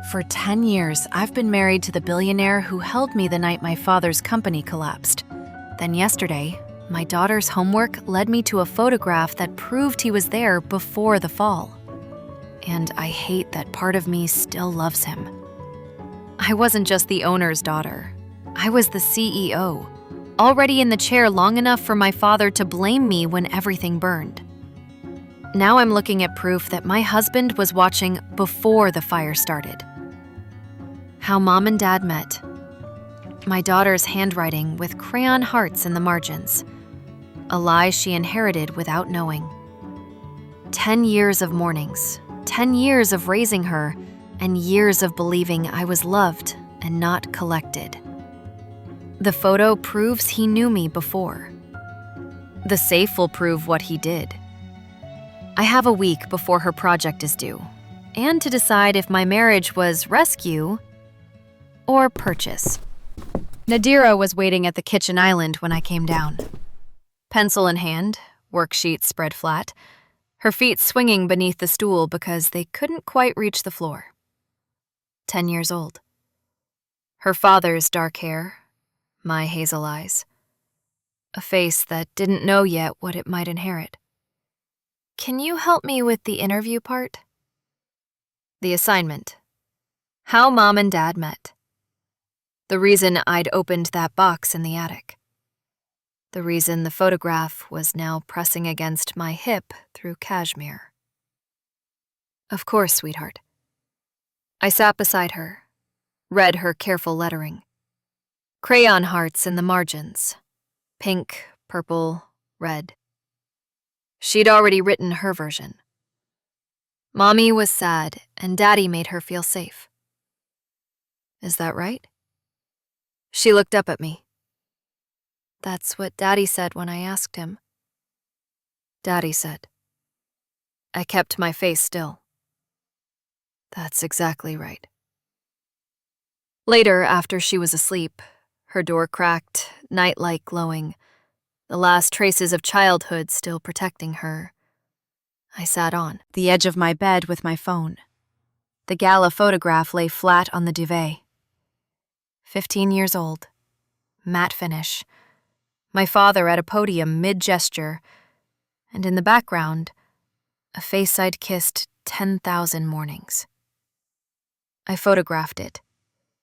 For 10 years, I've been married to the billionaire who held me the night my father's company collapsed. Then yesterday, my daughter's homework led me to a photograph that proved he was there before the fall. And I hate that part of me still loves him. I wasn't just the owner's daughter. I was the CEO, already in the chair long enough for my father to blame me when everything burned. Now I'm looking at proof that my husband was watching before the fire started. How Mom and Dad met. My daughter's handwriting with crayon hearts in the margins. A lie she inherited without knowing. 10 years of mornings, 10 years of raising her, and years of believing I was loved and not collected. The photo proves he knew me before. The safe will prove what he did. I have a week before her project is due, and to decide if my marriage was rescue or purchase. Nadira was waiting at the kitchen island when I came down. Pencil in hand, worksheet spread flat, her feet swinging beneath the stool because they couldn't quite reach the floor. 10 years old. Her father's dark hair, my hazel eyes. A face that didn't know yet what it might inherit. Can you help me with the interview part? The assignment. How Mom and Dad met. The reason I'd opened that box in the attic. The reason the photograph was now pressing against my hip through cashmere. Of course, sweetheart. I sat beside her, read her careful lettering. Crayon hearts in the margins. Pink, purple, red. She'd already written her version. Mommy was sad, and Daddy made her feel safe. Is that right? She looked up at me. That's what Daddy said when I asked him. Daddy said. I kept my face still. That's exactly right. Later, after she was asleep, her door cracked, nightlight glowing, the last traces of childhood still protecting her, I sat on the edge of my bed with my phone. The gala photograph lay flat on the duvet. 15 years old, matte finish, my father at a podium mid-gesture, and in the background, a face I'd kissed 10,000 mornings. I photographed it,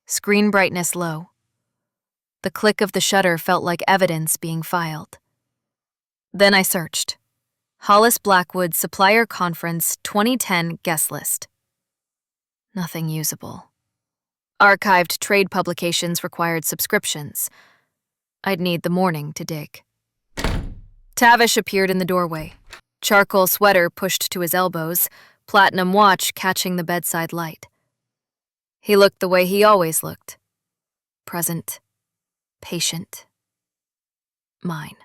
screen brightness low. The click of the shutter felt like evidence being filed. Then I searched. Hollis Blackwood Supplier Conference 2010 guest list. Nothing usable. Archived trade publications required subscriptions. I'd need the morning to dig. Tavish appeared in the doorway, charcoal sweater pushed to his elbows, platinum watch catching the bedside light. He looked the way he always looked. Present. Patient. Mine.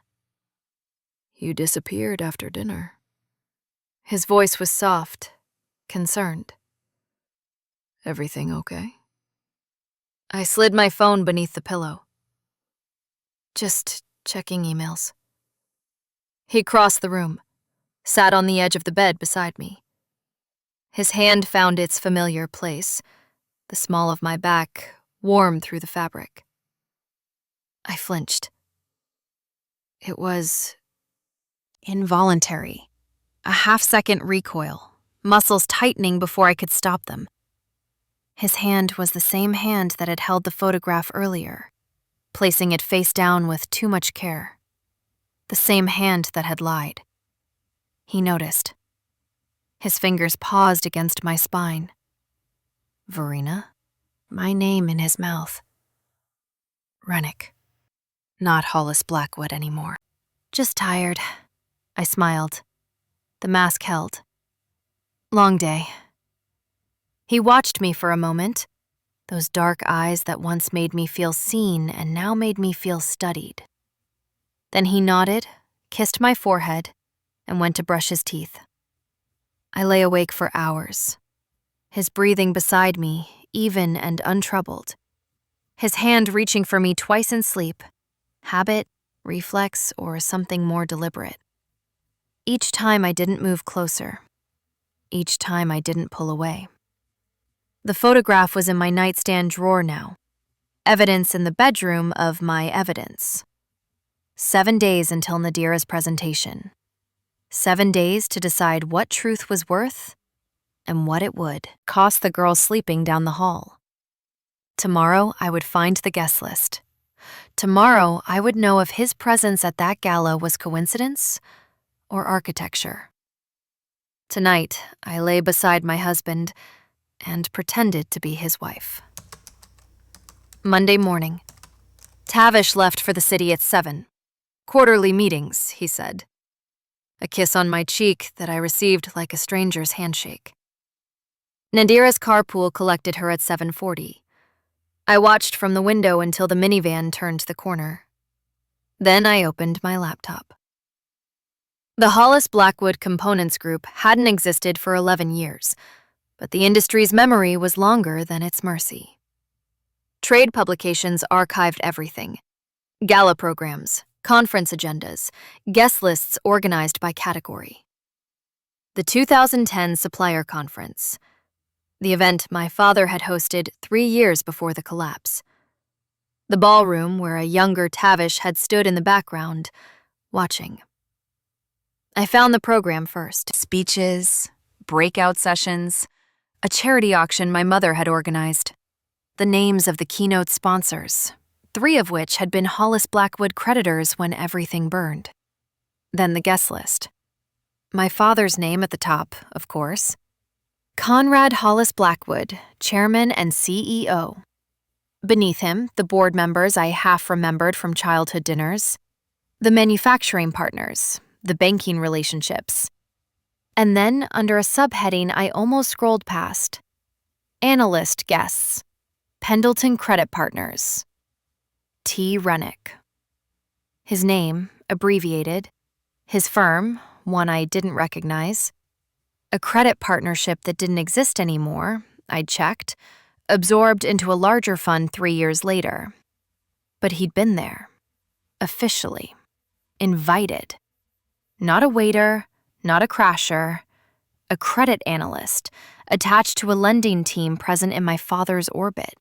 You disappeared after dinner. His voice was soft, concerned. Everything okay? I slid my phone beneath the pillow. Just checking emails. He crossed the room, sat on the edge of the bed beside me. His hand found its familiar place, the small of my back warm through the fabric. I flinched. It was involuntary. A half-second recoil, muscles tightening before I could stop them. His hand was the same hand that had held the photograph earlier, placing it face down with too much care. The same hand that had lied. He noticed. His fingers paused against my spine. Verena? My name in his mouth. Rennick. Not Hollis Blackwood anymore. Just tired. I smiled. The mask held. Long day. He watched me for a moment, those dark eyes that once made me feel seen and now made me feel studied. Then he nodded, kissed my forehead, and went to brush his teeth. I lay awake for hours, his breathing beside me, even and untroubled. His hand reaching for me twice in sleep, habit, reflex, or something more deliberate. Each time I didn't move closer. Each time I didn't pull away. The photograph was in my nightstand drawer now. Evidence in the bedroom of my evidence. 7 days until Nadira's presentation. 7 days to decide what truth was worth and what it would cost the girls sleeping down the hall. Tomorrow, I would find the guest list. Tomorrow, I would know if his presence at that gala was coincidence or architecture. Tonight, I lay beside my husband and pretended to be his wife. Monday morning. Tavish left for the city at 7. Quarterly meetings, he said. A kiss on my cheek that I received like a stranger's handshake. Nadira's carpool collected her at 7:40. I watched from the window until the minivan turned the corner. Then I opened my laptop. The Hollis Blackwood Components Group hadn't existed for 11 years, but the industry's memory was longer than its mercy. Trade publications archived everything. Gala programs, conference agendas, guest lists organized by category. The 2010 Supplier Conference, the event my father had hosted 3 years before the collapse. The ballroom where a younger Tavish had stood in the background, watching. I found the program first. Speeches, breakout sessions, a charity auction my mother had organized. The names of the keynote sponsors, 3 of which had been Hollis Blackwood creditors when everything burned. Then the guest list. My father's name at the top, of course. Conrad Hollis Blackwood, Chairman and CEO. Beneath him, the board members I half remembered from childhood dinners, the manufacturing partners, the banking relationships. And then, under a subheading I almost scrolled past, analyst guests, Pendleton Credit Partners, T. Rennick. His name, abbreviated, his firm, one I didn't recognize, a credit partnership that didn't exist anymore, I'd checked, absorbed into a larger fund 3 years later. But he'd been there, officially, invited. Not a waiter, not a crasher, a credit analyst attached to a lending team present in my father's orbit.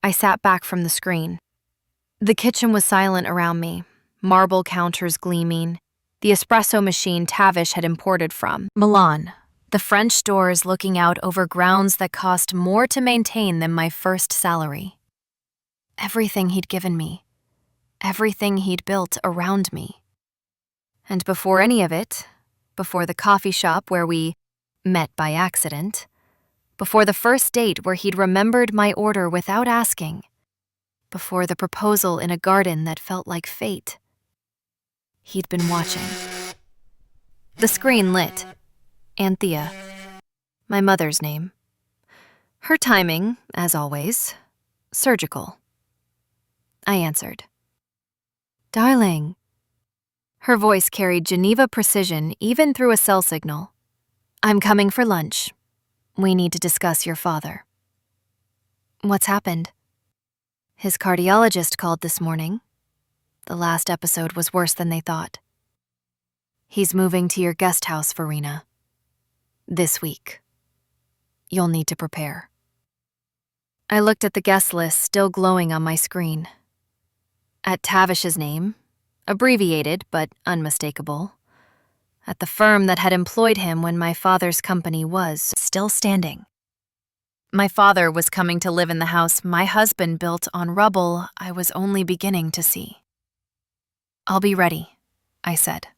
I sat back from the screen. The kitchen was silent around me, marble counters gleaming, the espresso machine Tavish had imported from Milan, the French doors looking out over grounds that cost more to maintain than my first salary. Everything he'd given me, everything he'd built around me. And before any of it, before the coffee shop where we met by accident, before the first date where he'd remembered my order without asking, before the proposal in a garden that felt like fate, he'd been watching. The screen lit. Anthea, my mother's name. Her timing, as always, surgical. I answered. Darling. Her voice carried Geneva precision even through a cell signal. I'm coming for lunch. We need to discuss your father. What's happened? His cardiologist called this morning. The last episode was worse than they thought. He's moving to your guest house, Verena. This week. You'll need to prepare. I looked at the guest list still glowing on my screen. At Tavish's name, abbreviated but unmistakable. At the firm that had employed him when my father's company was still standing. My father was coming to live in the house my husband built on rubble I was only beginning to see. I'll be ready, I said.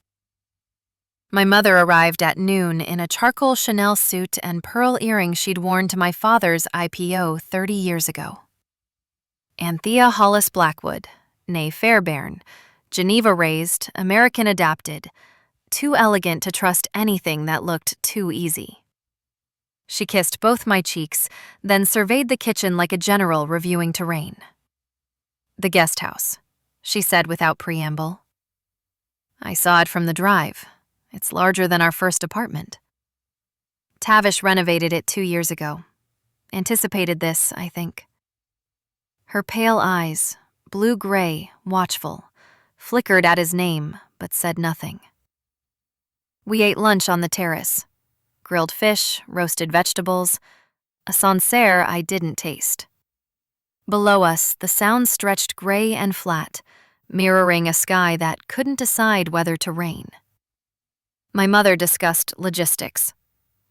My mother arrived at noon in a charcoal Chanel suit and pearl earrings she'd worn to my father's IPO 30 years ago. Anthea Hollis Blackwood, née Fairbairn, Geneva-raised, American-adapted, too elegant to trust anything that looked too easy. She kissed both my cheeks, then surveyed the kitchen like a general reviewing terrain. The guest house, she said without preamble. I saw it from the drive. It's larger than our first apartment. Tavish renovated it 2 years ago. Anticipated this, I think. Her pale eyes, blue-gray, watchful, flickered at his name, but said nothing. We ate lunch on the terrace. Grilled fish, roasted vegetables, a Sancerre I didn't taste. Below us, the sound stretched gray and flat, mirroring a sky that couldn't decide whether to rain. My mother discussed logistics,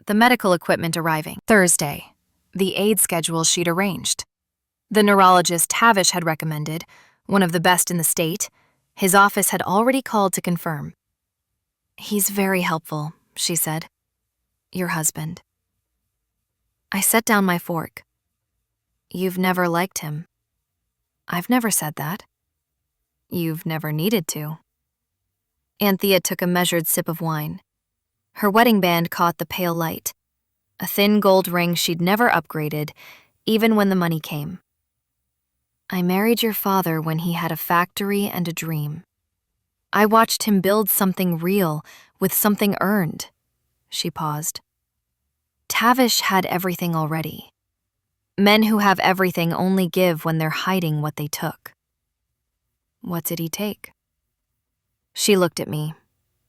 the medical equipment arriving. Thursday, the aid schedule she'd arranged. The neurologist Tavish had recommended, one of the best in the state, his office had already called to confirm. "He's very helpful," she said. "Your husband." I set down my fork. "You've never liked him." "I've never said that." "You've never needed to." Anthea took a measured sip of wine. Her wedding band caught the pale light, a thin gold ring she'd never upgraded, even when the money came. "I married your father when he had a factory and a dream. I watched him build something real with something earned." She paused. "Tavish had everything already. Men who have everything only give when they're hiding what they took." "What did he take?" She looked at me.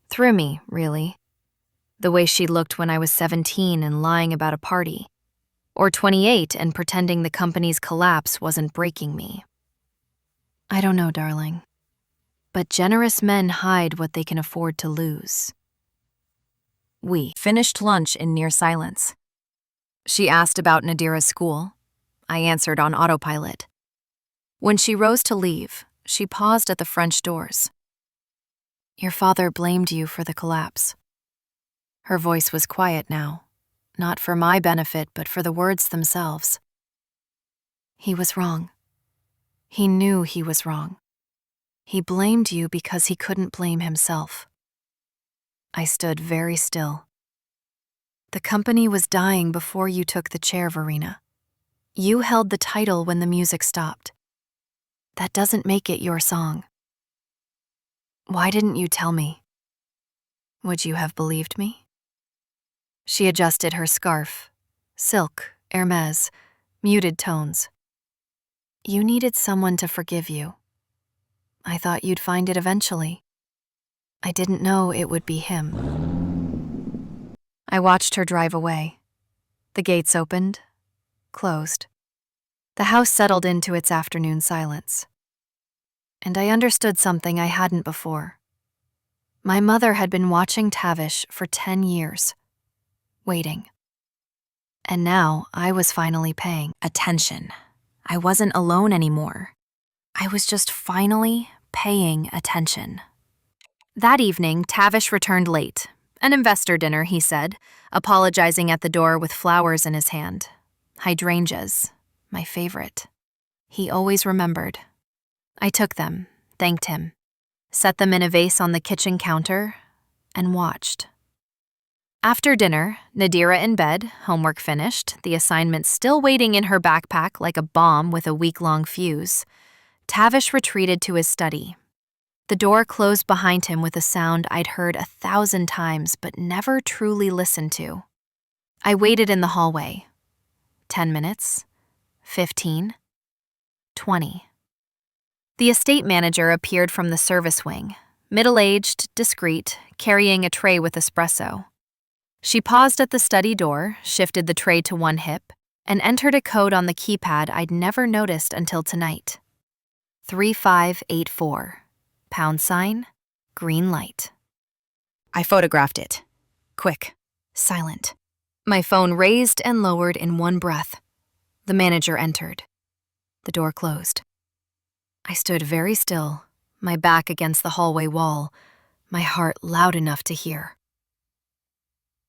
Through me, really. The way she looked when I was 17 and lying about a party, or 28 and pretending the company's collapse wasn't breaking me. "I don't know, darling. But generous men hide what they can afford to lose." We finished lunch in near silence. She asked about Nadira's school. I answered on autopilot. When she rose to leave, she paused at the French doors. "Your father blamed you for the collapse." Her voice was quiet now, not for my benefit, but for the words themselves. "He was wrong. He knew he was wrong. He blamed you because he couldn't blame himself." I stood very still. "The company was dying before you took the chair, Verena. You held the title when the music stopped. That doesn't make it your song. Why didn't you tell me? Would you have believed me?" She adjusted her scarf. Silk, Hermes, muted tones. "You needed someone to forgive you. I thought you'd find it eventually. I didn't know it would be him." I watched her drive away. The gates opened, closed. The house settled into its afternoon silence. And I understood something I hadn't before. My mother had been watching Tavish for 10 years, waiting. And now I was finally paying attention. I wasn't alone anymore. I was just finally paying attention. That evening, Tavish returned late. An investor dinner, he said, apologizing at the door with flowers in his hand. Hydrangeas, my favorite. He always remembered. I took them, thanked him, set them in a vase on the kitchen counter, and watched. After dinner, Nadira in bed, homework finished, the assignment still waiting in her backpack like a bomb with a week-long fuse, Tavish retreated to his study. The door closed behind him with a sound I'd heard 1,000 times but never truly listened to. I waited in the hallway. 10 minutes, 15, 20. The estate manager appeared from the service wing, middle-aged, discreet, carrying a tray with espresso. She paused at the study door, shifted the tray to one hip, and entered a code on the keypad I'd never noticed until tonight. 3584, #, green light. I photographed it. Quick, silent. My phone raised and lowered in one breath. The manager entered. The door closed. I stood very still, my back against the hallway wall, my heart loud enough to hear.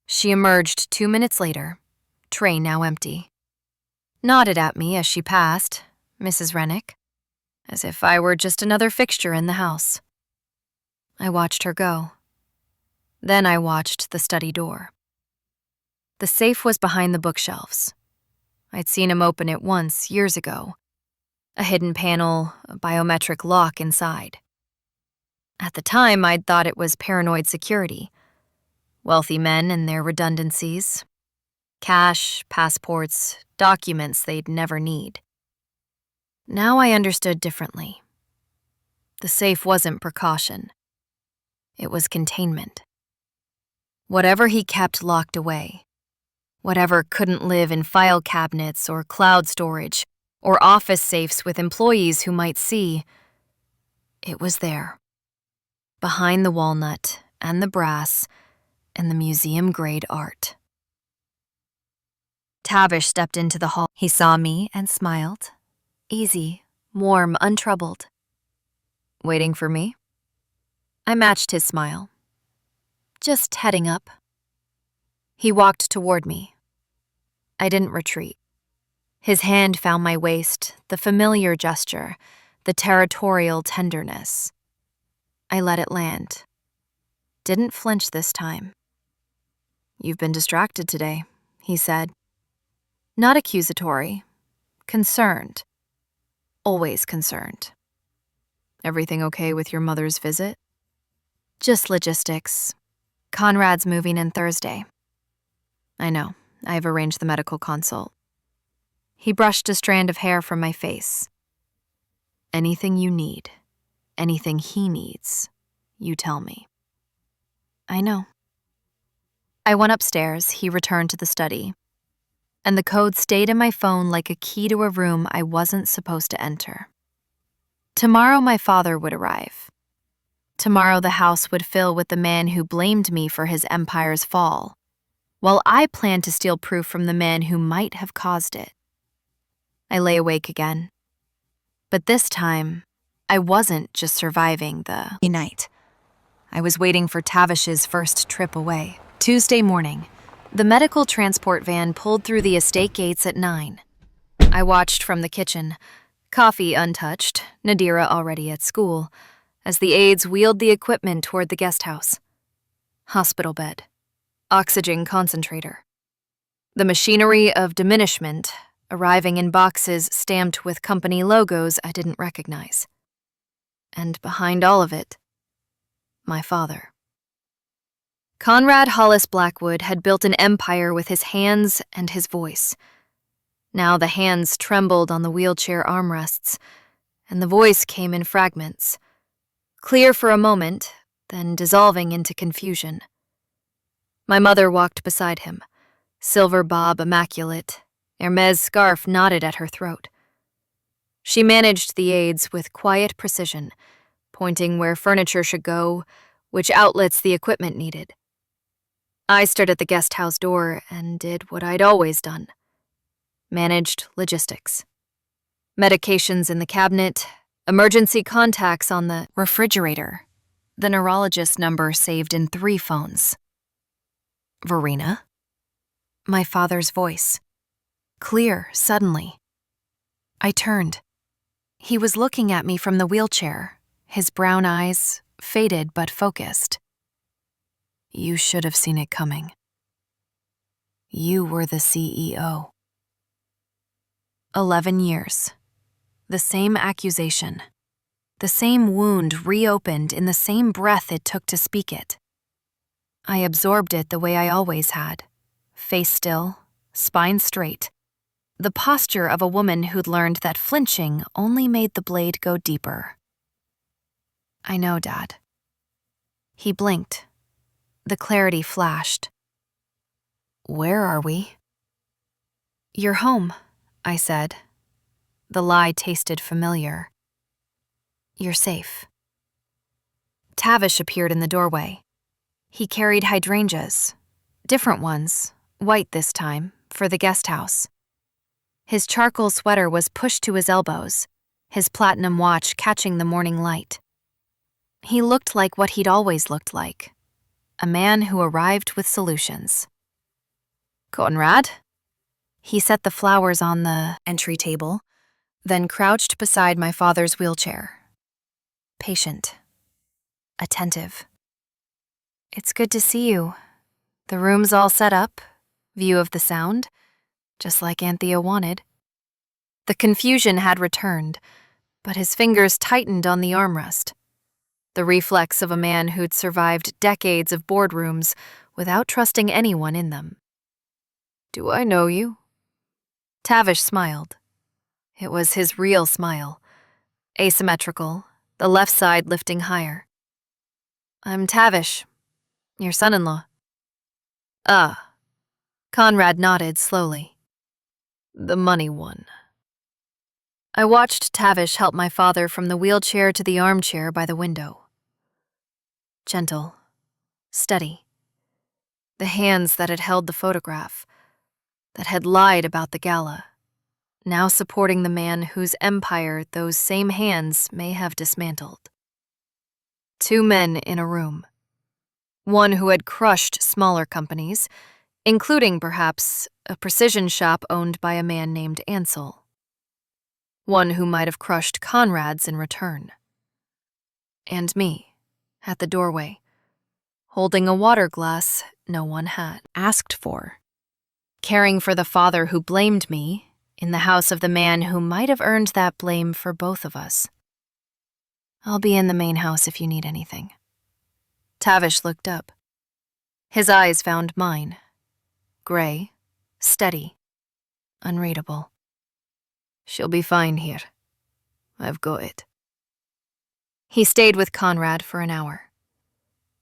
She emerged 2 minutes later, tray now empty. Nodded at me as she passed, Mrs. Rennick, as if I were just another fixture in the house. I watched her go. Then I watched the study door. The safe was behind the bookshelves. I'd seen him open it once, years ago. A hidden panel, a biometric lock inside. At the time, I'd thought it was paranoid security. Wealthy men and their redundancies. Cash, passports, documents they'd never need. Now I understood differently. The safe wasn't precaution. It was containment. Whatever he kept locked away, Whatever couldn't live in file cabinets or cloud storage or office safes with employees who might see, it was there, behind the walnut and the brass and the museum-grade art. Tavish stepped into the hall. He saw me and smiled, easy, warm, untroubled. Waiting for me? I matched his smile. Just heading up. He walked toward me. I didn't retreat. His hand found my waist, the familiar gesture, the territorial tenderness. I let it land. Didn't flinch this time. "You've been distracted today," he said. Not accusatory. Concerned. Always concerned. "Everything okay with your mother's visit?" "Just logistics. Conrad's moving in Thursday." "I know. I've arranged the medical consult." He brushed a strand of hair from my face. "Anything you need, anything he needs, you tell me." "I know." I went upstairs. He returned to the study. And the code stayed in my phone like a key to a room I wasn't supposed to enter. Tomorrow my father would arrive. Tomorrow the house would fill with the man who blamed me for his empire's fall, while I planned to steal proof from the man who might have caused it. I lay awake again. But this time, I wasn't just surviving the night. I was waiting for Tavish's first trip away. Tuesday morning, the medical transport van pulled through the estate gates at 9. I watched from the kitchen, coffee untouched, Nadira already at school, as the aides wheeled the equipment toward the guest house. Hospital bed. Oxygen concentrator. The machinery of diminishment, arriving in boxes stamped with company logos I didn't recognize. And behind all of it, my father. Conrad Hollis Blackwood had built an empire with his hands and his voice. Now the hands trembled on the wheelchair armrests, and the voice came in fragments, clear for a moment, then dissolving into confusion. My mother walked beside him, silver bob immaculate, Hermes scarf knotted at her throat. She managed the aides with quiet precision, pointing where furniture should go, which outlets the equipment needed. I stood at the guest house door and did what I'd always done. Managed logistics. Medications in the cabinet, emergency contacts on the refrigerator, the neurologist number saved in 3 phones. Verena? My father's voice. Clear, suddenly. I turned. He was looking at me from the wheelchair, his brown eyes, faded but focused. "You should have seen it coming. You were the CEO." 11 years. The same accusation. The same wound reopened in the same breath it took to speak it. I absorbed it the way I always had. Face still, spine straight. The posture of a woman who'd learned that flinching only made the blade go deeper. "I know, Dad." He blinked. The clarity flashed. "Where are we?" "You're home," I said. The lie tasted familiar. "You're safe." Tavish appeared in the doorway. He carried hydrangeas, different ones, white this time, for the guest house. His charcoal sweater was pushed to his elbows, his platinum watch catching the morning light. He looked like what he'd always looked like, a man who arrived with solutions. "Conrad?" He set the flowers on the entry table, then crouched beside my father's wheelchair. Patient. Attentive. "It's good to see you. The room's all set up, view of the sound, just like Anthea wanted." The confusion had returned, but his fingers tightened on the armrest. The reflex of a man who'd survived decades of boardrooms without trusting anyone in them. "Do I know you?" Tavish smiled. It was his real smile, asymmetrical, the left side lifting higher. "I'm Tavish, your son-in-law." Conrad nodded slowly. The money one. I watched Tavish help my father from the wheelchair to the armchair by the window. Gentle, steady. The hands that had held the photograph, that had lied about the gala, now supporting the man whose empire those same hands may have dismantled. Two men in a room. One who had crushed smaller companies, including, perhaps, a precision shop owned by a man named Ansel. One who might have crushed Conrad's in return. And me, at the doorway, holding a water glass no one had asked for. Caring for the father who blamed me in the house of the man who might have earned that blame for both of us. I'll be in the main house if you need anything. Tavish looked up. His eyes found mine. Gray, steady, unreadable. She'll be fine here. I've got it. He stayed with Conrad for an hour.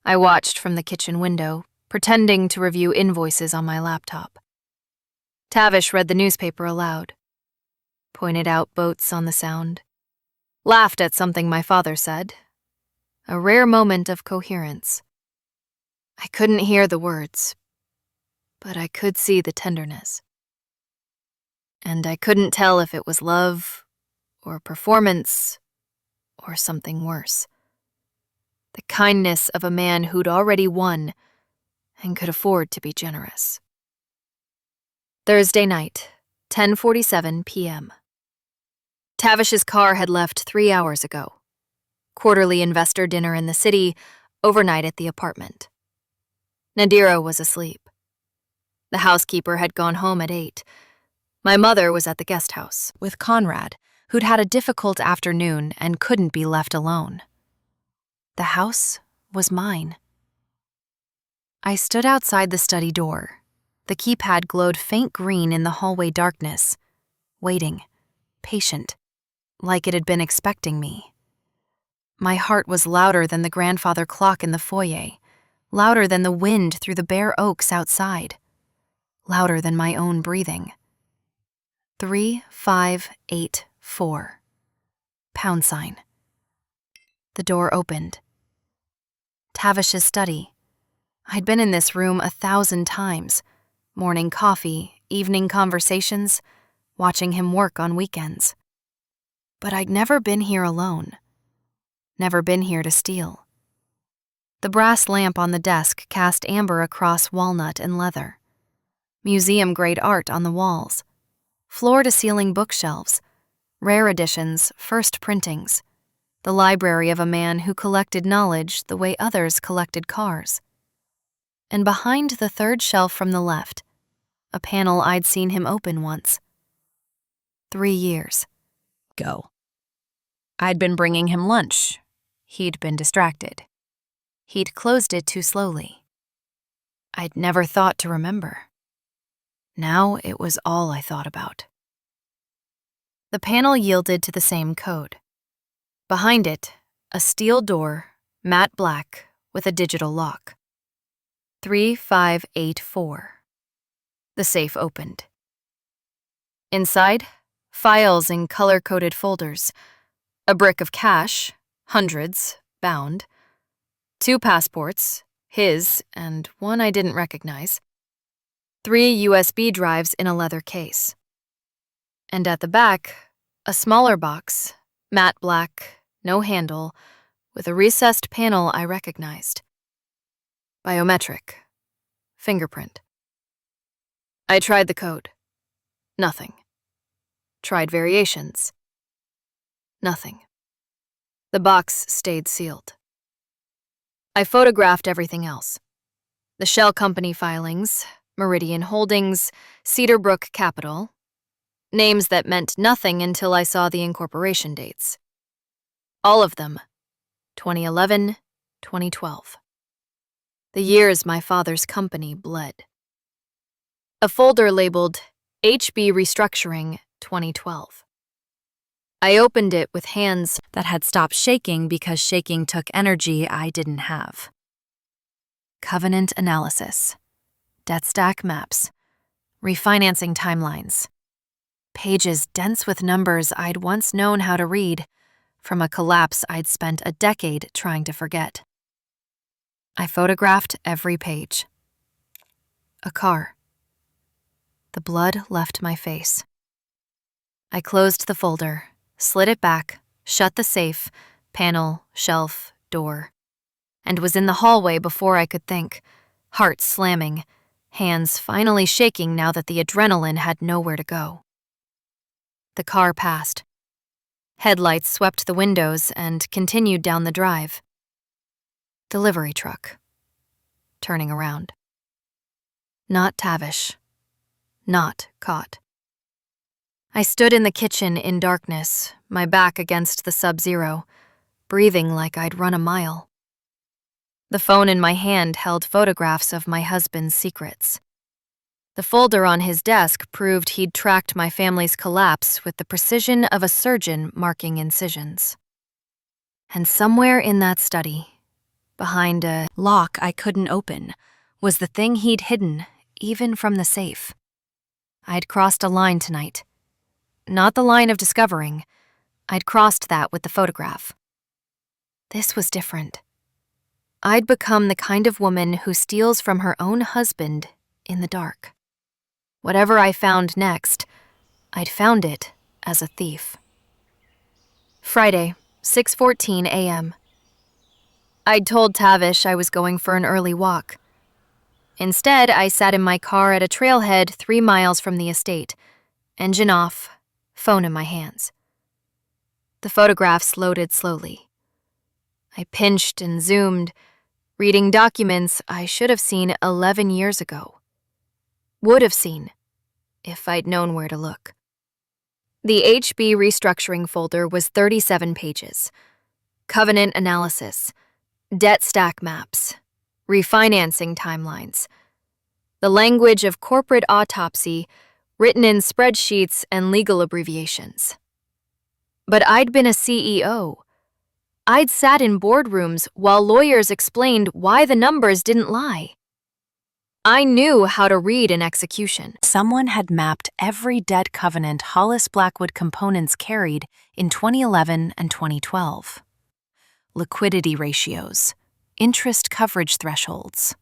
I watched from the kitchen window, pretending to review invoices on my laptop. Tavish read the newspaper aloud, pointed out boats on the Sound, laughed at something my father said, a rare moment of coherence. I couldn't hear the words, but I could see the tenderness. And I couldn't tell if it was love, or performance, or something worse. The kindness of a man who'd already won and could afford to be generous. Thursday night, 10:47 p.m. Tavish's car had left 3 hours ago. Quarterly investor dinner in the city, overnight at the apartment. Nadira was asleep. The housekeeper had gone home at 8. My mother was at the guest house with Conrad, who'd had a difficult afternoon and couldn't be left alone. The house was mine. I stood outside the study door. The keypad glowed faint green in the hallway darkness, waiting, patient, like it had been expecting me. My heart was louder than the grandfather clock in the foyer, louder than the wind through the bare oaks outside, louder than my own breathing. 3584. £. The door opened. Tavish's study. I'd been in this room 1,000 times. Morning coffee, evening conversations, watching him work on weekends. But I'd never been here alone. Never been here to steal. The brass lamp on the desk cast amber across walnut and leather. Museum-grade art on the walls. Floor-to-ceiling bookshelves. Rare editions, first printings. The library of a man who collected knowledge the way others collected cars. And behind the third shelf from the left, a panel I'd seen him open once. 3 years. Go. I'd been bringing him lunch. He'd been distracted. He'd closed it too slowly. I'd never thought to remember. Now it was all I thought about. The panel yielded to the same code. Behind it, a steel door, matte black, with a digital lock. 3584. The safe opened. Inside, files in color-coded folders, a brick of cash, hundreds, bound, 2 passports, his and one I didn't recognize, 3 USB drives in a leather case. And at the back, a smaller box, matte black, no handle, with a recessed panel I recognized. Biometric. Fingerprint. I tried the code. Nothing. Tried variations. Nothing. The box stayed sealed. I photographed everything else. The shell company filings, Meridian Holdings, Cedarbrook Capital. Names that meant nothing until I saw the incorporation dates. All of them. 2011, 2012. The years my father's company bled. A folder labeled HB Restructuring 2012. I opened it with hands that had stopped shaking because shaking took energy I didn't have. Covenant analysis. Debt stack maps. refinancing timelines. Pages dense with numbers I'd once known how to read, from a collapse I'd spent a decade trying to forget. I photographed every page. A car. The blood left my face. I closed the folder, slid it back, shut the safe, panel, shelf, door, and was in the hallway before I could think, heart slamming, hands finally shaking now that the adrenaline had nowhere to go. The car passed. Headlights swept the windows and continued down the drive. Delivery truck. Turning around. Not Tavish. Not caught. I stood in the kitchen in darkness, my back against the sub-zero, breathing like I'd run a mile. The phone in my hand held photographs of my husband's secrets. The folder on his desk proved he'd tracked my family's collapse with the precision of a surgeon marking incisions. And somewhere in that study, behind a lock I couldn't open, was the thing he'd hidden, even from the safe. I'd crossed a line tonight. Not the line of discovering. I'd crossed that with the photograph. This was different. I'd become the kind of woman who steals from her own husband in the dark. Whatever I found next, I'd found it as a thief. Friday, 6:14 a.m. I'd told Tavish I was going for an early walk. Instead, I sat in my car at a trailhead 3 miles from the estate, engine off, phone in my hands. The photographs loaded slowly. I pinched and zoomed, reading documents I should have seen 11 years ago. Would have seen, if I'd known where to look. The HB restructuring folder was 37 pages. Covenant analysis, debt stack maps, refinancing timelines. The language of corporate autopsy written in spreadsheets and legal abbreviations. But I'd been a CEO. I'd sat in boardrooms while lawyers explained why the numbers didn't lie. I knew how to read an execution. Someone had mapped every debt covenant Hollis Blackwood components carried in 2011 and 2012. Liquidity ratios, interest coverage thresholds,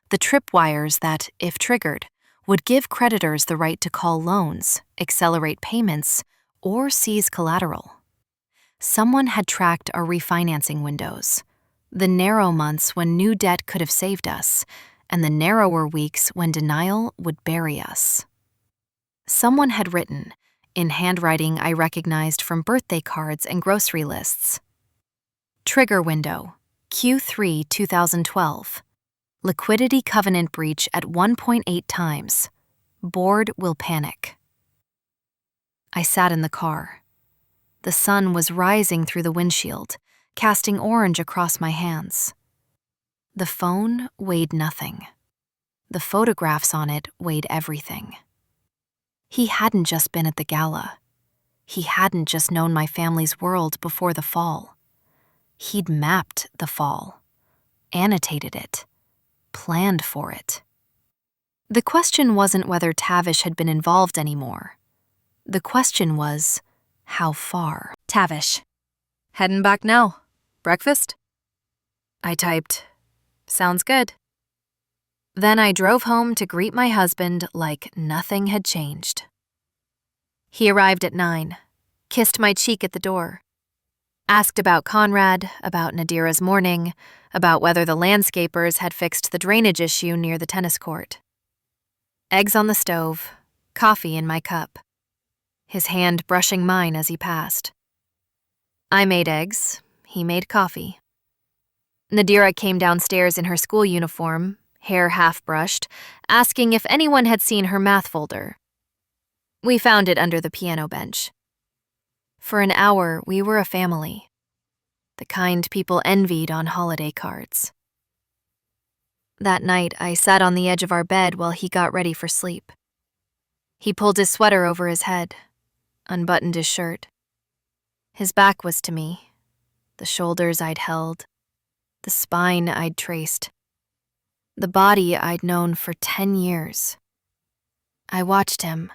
the tripwires that, if triggered, would give creditors the right to call loans, accelerate payments, or seize collateral. Someone had tracked our refinancing windows, the narrow months when new debt could have saved us, and the narrower weeks when denial would bury us. Someone had written, in handwriting I recognized from birthday cards and grocery lists, trigger window, Q3 2012. Liquidity covenant breach at 1.8 times. Board will panic. I sat in the car. The sun was rising through the windshield, casting orange across my hands. The phone weighed nothing. The photographs on it weighed everything. He hadn't just been at the gala. He hadn't just known my family's world before the fall. He'd mapped the fall, annotated it, planned for it. The question wasn't whether Tavish had been involved anymore. The question was, how far? Tavish. Heading back now. Breakfast? I typed, sounds good. Then I drove home to greet my husband like nothing had changed. He arrived at 9, kissed my cheek at the door, asked about Conrad, about Nadira's morning, about whether the landscapers had fixed the drainage issue near the tennis court. Eggs on the stove, coffee in my cup, his hand brushing mine as he passed. I made eggs, he made coffee. Nadira came downstairs in her school uniform, hair half-brushed, asking if anyone had seen her math folder. We found it under the piano bench. For an hour, we were a family, the kind people envied on holiday cards. That night, I sat on the edge of our bed while he got ready for sleep. He pulled his sweater over his head, unbuttoned his shirt. His back was to me, the shoulders I'd held, the spine I'd traced, the body I'd known for 10 years. I watched him,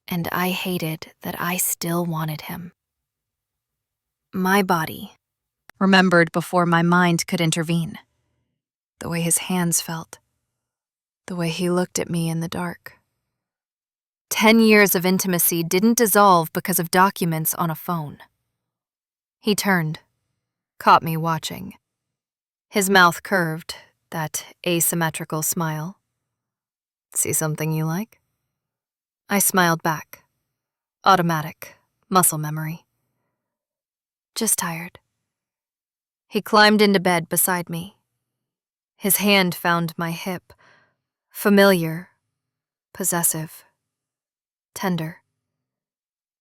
and I hated that I still wanted him. My body remembered before my mind could intervene. The way his hands felt. The way he looked at me in the dark. 10 years of intimacy didn't dissolve because of documents on a phone. He turned, caught me watching. His mouth curved, that asymmetrical smile. See something you like? I smiled back. Automatic, muscle memory. Just tired. He climbed into bed beside me. His hand found my hip. Familiar, possessive, tender.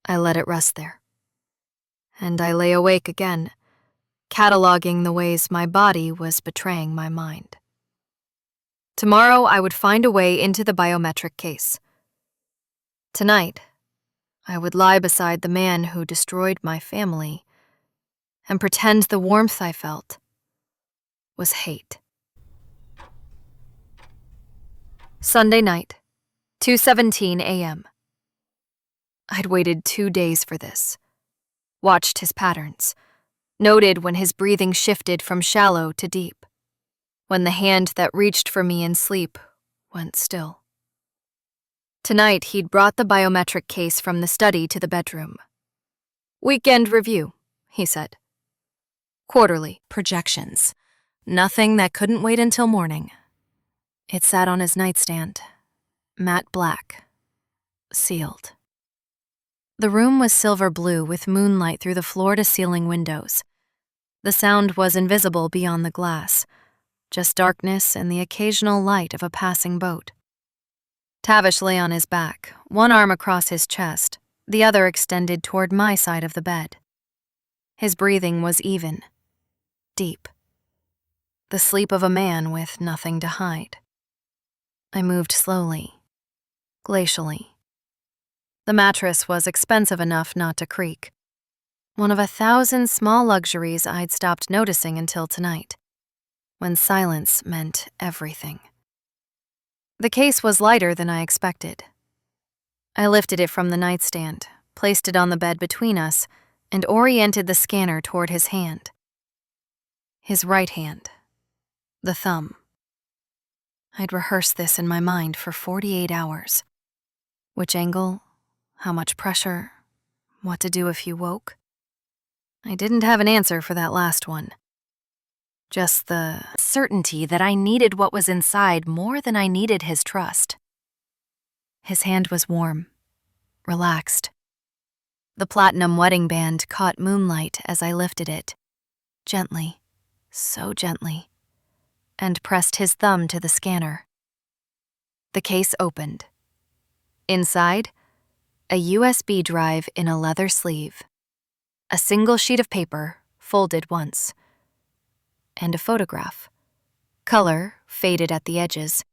I let it rest there. And I lay awake again, cataloging the ways my body was betraying my mind. Tomorrow I would find a way into the biometric case. Tonight, I would lie beside the man who destroyed my family and pretend the warmth I felt was hate. Sunday night, 2:17 a.m. I'd waited 2 days for this, watched his patterns, noted when his breathing shifted from shallow to deep, when the hand that reached for me in sleep went still. Tonight, he'd brought the biometric case from the study to the bedroom. Weekend review, he said. Quarterly projections. Nothing that couldn't wait until morning. It sat on his nightstand, matte black, sealed. The room was silver blue with moonlight through the floor-to-ceiling windows. The sound was invisible beyond the glass, just darkness and the occasional light of a passing boat. Tavish lay on his back, one arm across his chest, the other extended toward my side of the bed. His breathing was even, deep. The sleep of a man with nothing to hide. I moved slowly, glacially. The mattress was expensive enough not to creak. One of 1,000 small luxuries I'd stopped noticing until tonight, when silence meant everything. The case was lighter than I expected. I lifted it from the nightstand, placed it on the bed between us, and oriented the scanner toward his hand. His right hand, the thumb. I'd rehearsed this in my mind for 48 hours. Which angle, how much pressure, what to do if he woke. I didn't have an answer for that last one. Just the certainty that I needed what was inside more than I needed his trust. His hand was warm, relaxed. The platinum wedding band caught moonlight as I lifted it, gently, so gently, and pressed his thumb to the scanner. The case opened. Inside, a USB drive in a leather sleeve, a single sheet of paper folded once, and a photograph. Color, faded at the edges,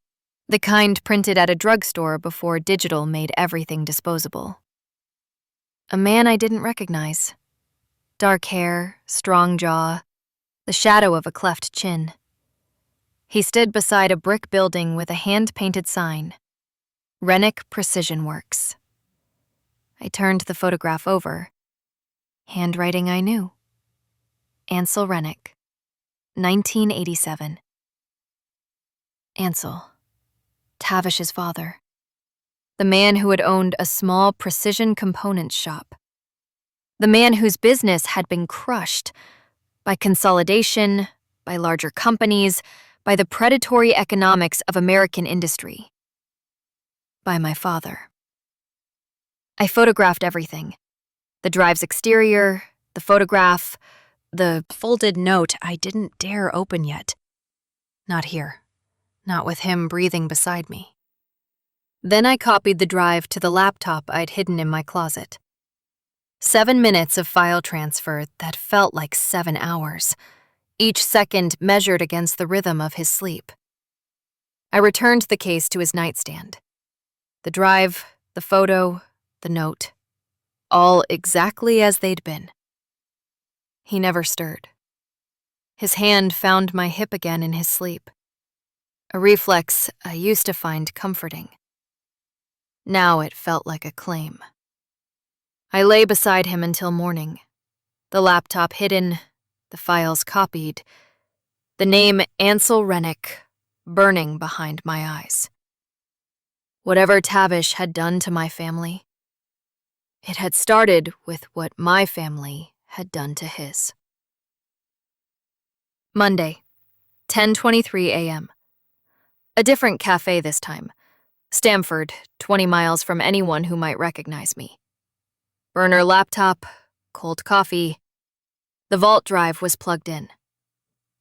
the kind printed at a drugstore before digital made everything disposable. A man I didn't recognize. Dark hair, strong jaw, the shadow of a cleft chin. He stood beside a brick building with a hand-painted sign, Rennick Precision Works. I turned the photograph over. Handwriting I knew. Ansel Rennick, 1987. Ansel, Tavish's father. The man who had owned a small precision components shop. The man whose business had been crushed by consolidation, by larger companies, by the predatory economics of American industry. By my father. I photographed everything. The drive's exterior, the photograph, the folded note I didn't dare open yet. Not here. Not with him breathing beside me. Then I copied the drive to the laptop I'd hidden in my closet. 7 minutes of file transfer that felt like 7 hours, each second measured against the rhythm of his sleep. I returned the case to his nightstand. The drive, the photo, the note, all exactly as they'd been. He never stirred. His hand found my hip again in his sleep, a reflex I used to find comforting. Now it felt like a claim. I lay beside him until morning, the laptop hidden, the files copied, the name Ansel Rennick burning behind my eyes. Whatever Tavish had done to my family, it had started with what my family had done to his. Monday, 10:23 a.m. A different cafe this time. Stamford, 20 miles from anyone who might recognize me. Burner laptop, cold coffee. The vault drive was plugged in.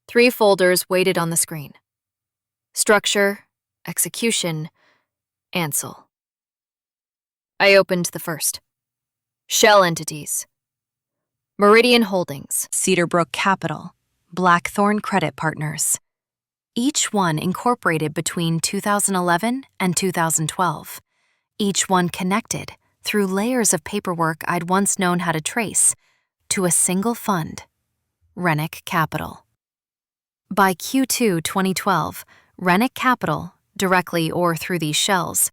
3 folders waited on the screen. Structure, execution, Ansel. I opened the first. Shell entities. Meridian Holdings, Cedarbrook Capital, Blackthorn Credit Partners. Each one incorporated between 2011 and 2012. Each one connected, through layers of paperwork I'd once known how to trace, to a single fund, Rennick Capital. By Q2 2012, Rennick Capital, directly or through these shells,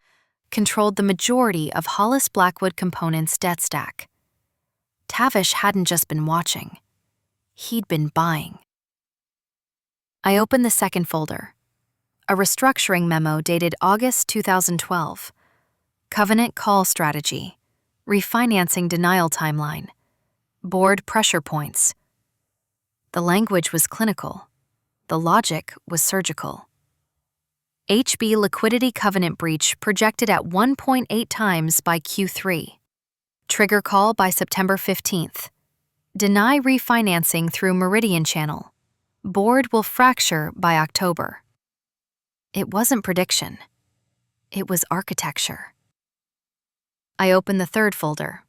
controlled the majority of Hollis Blackwood Components' debt stack. Tavish hadn't just been watching. He'd been buying. I opened the second folder. A restructuring memo dated August 2012. Covenant call strategy. Refinancing denial timeline. Board pressure points. The language was clinical. The logic was surgical. HB liquidity covenant breach projected at 1.8 times by Q3. Trigger call by September 15th. Deny refinancing through Meridian channel. Board will fracture by October. It wasn't prediction. It was architecture. I opened the third folder.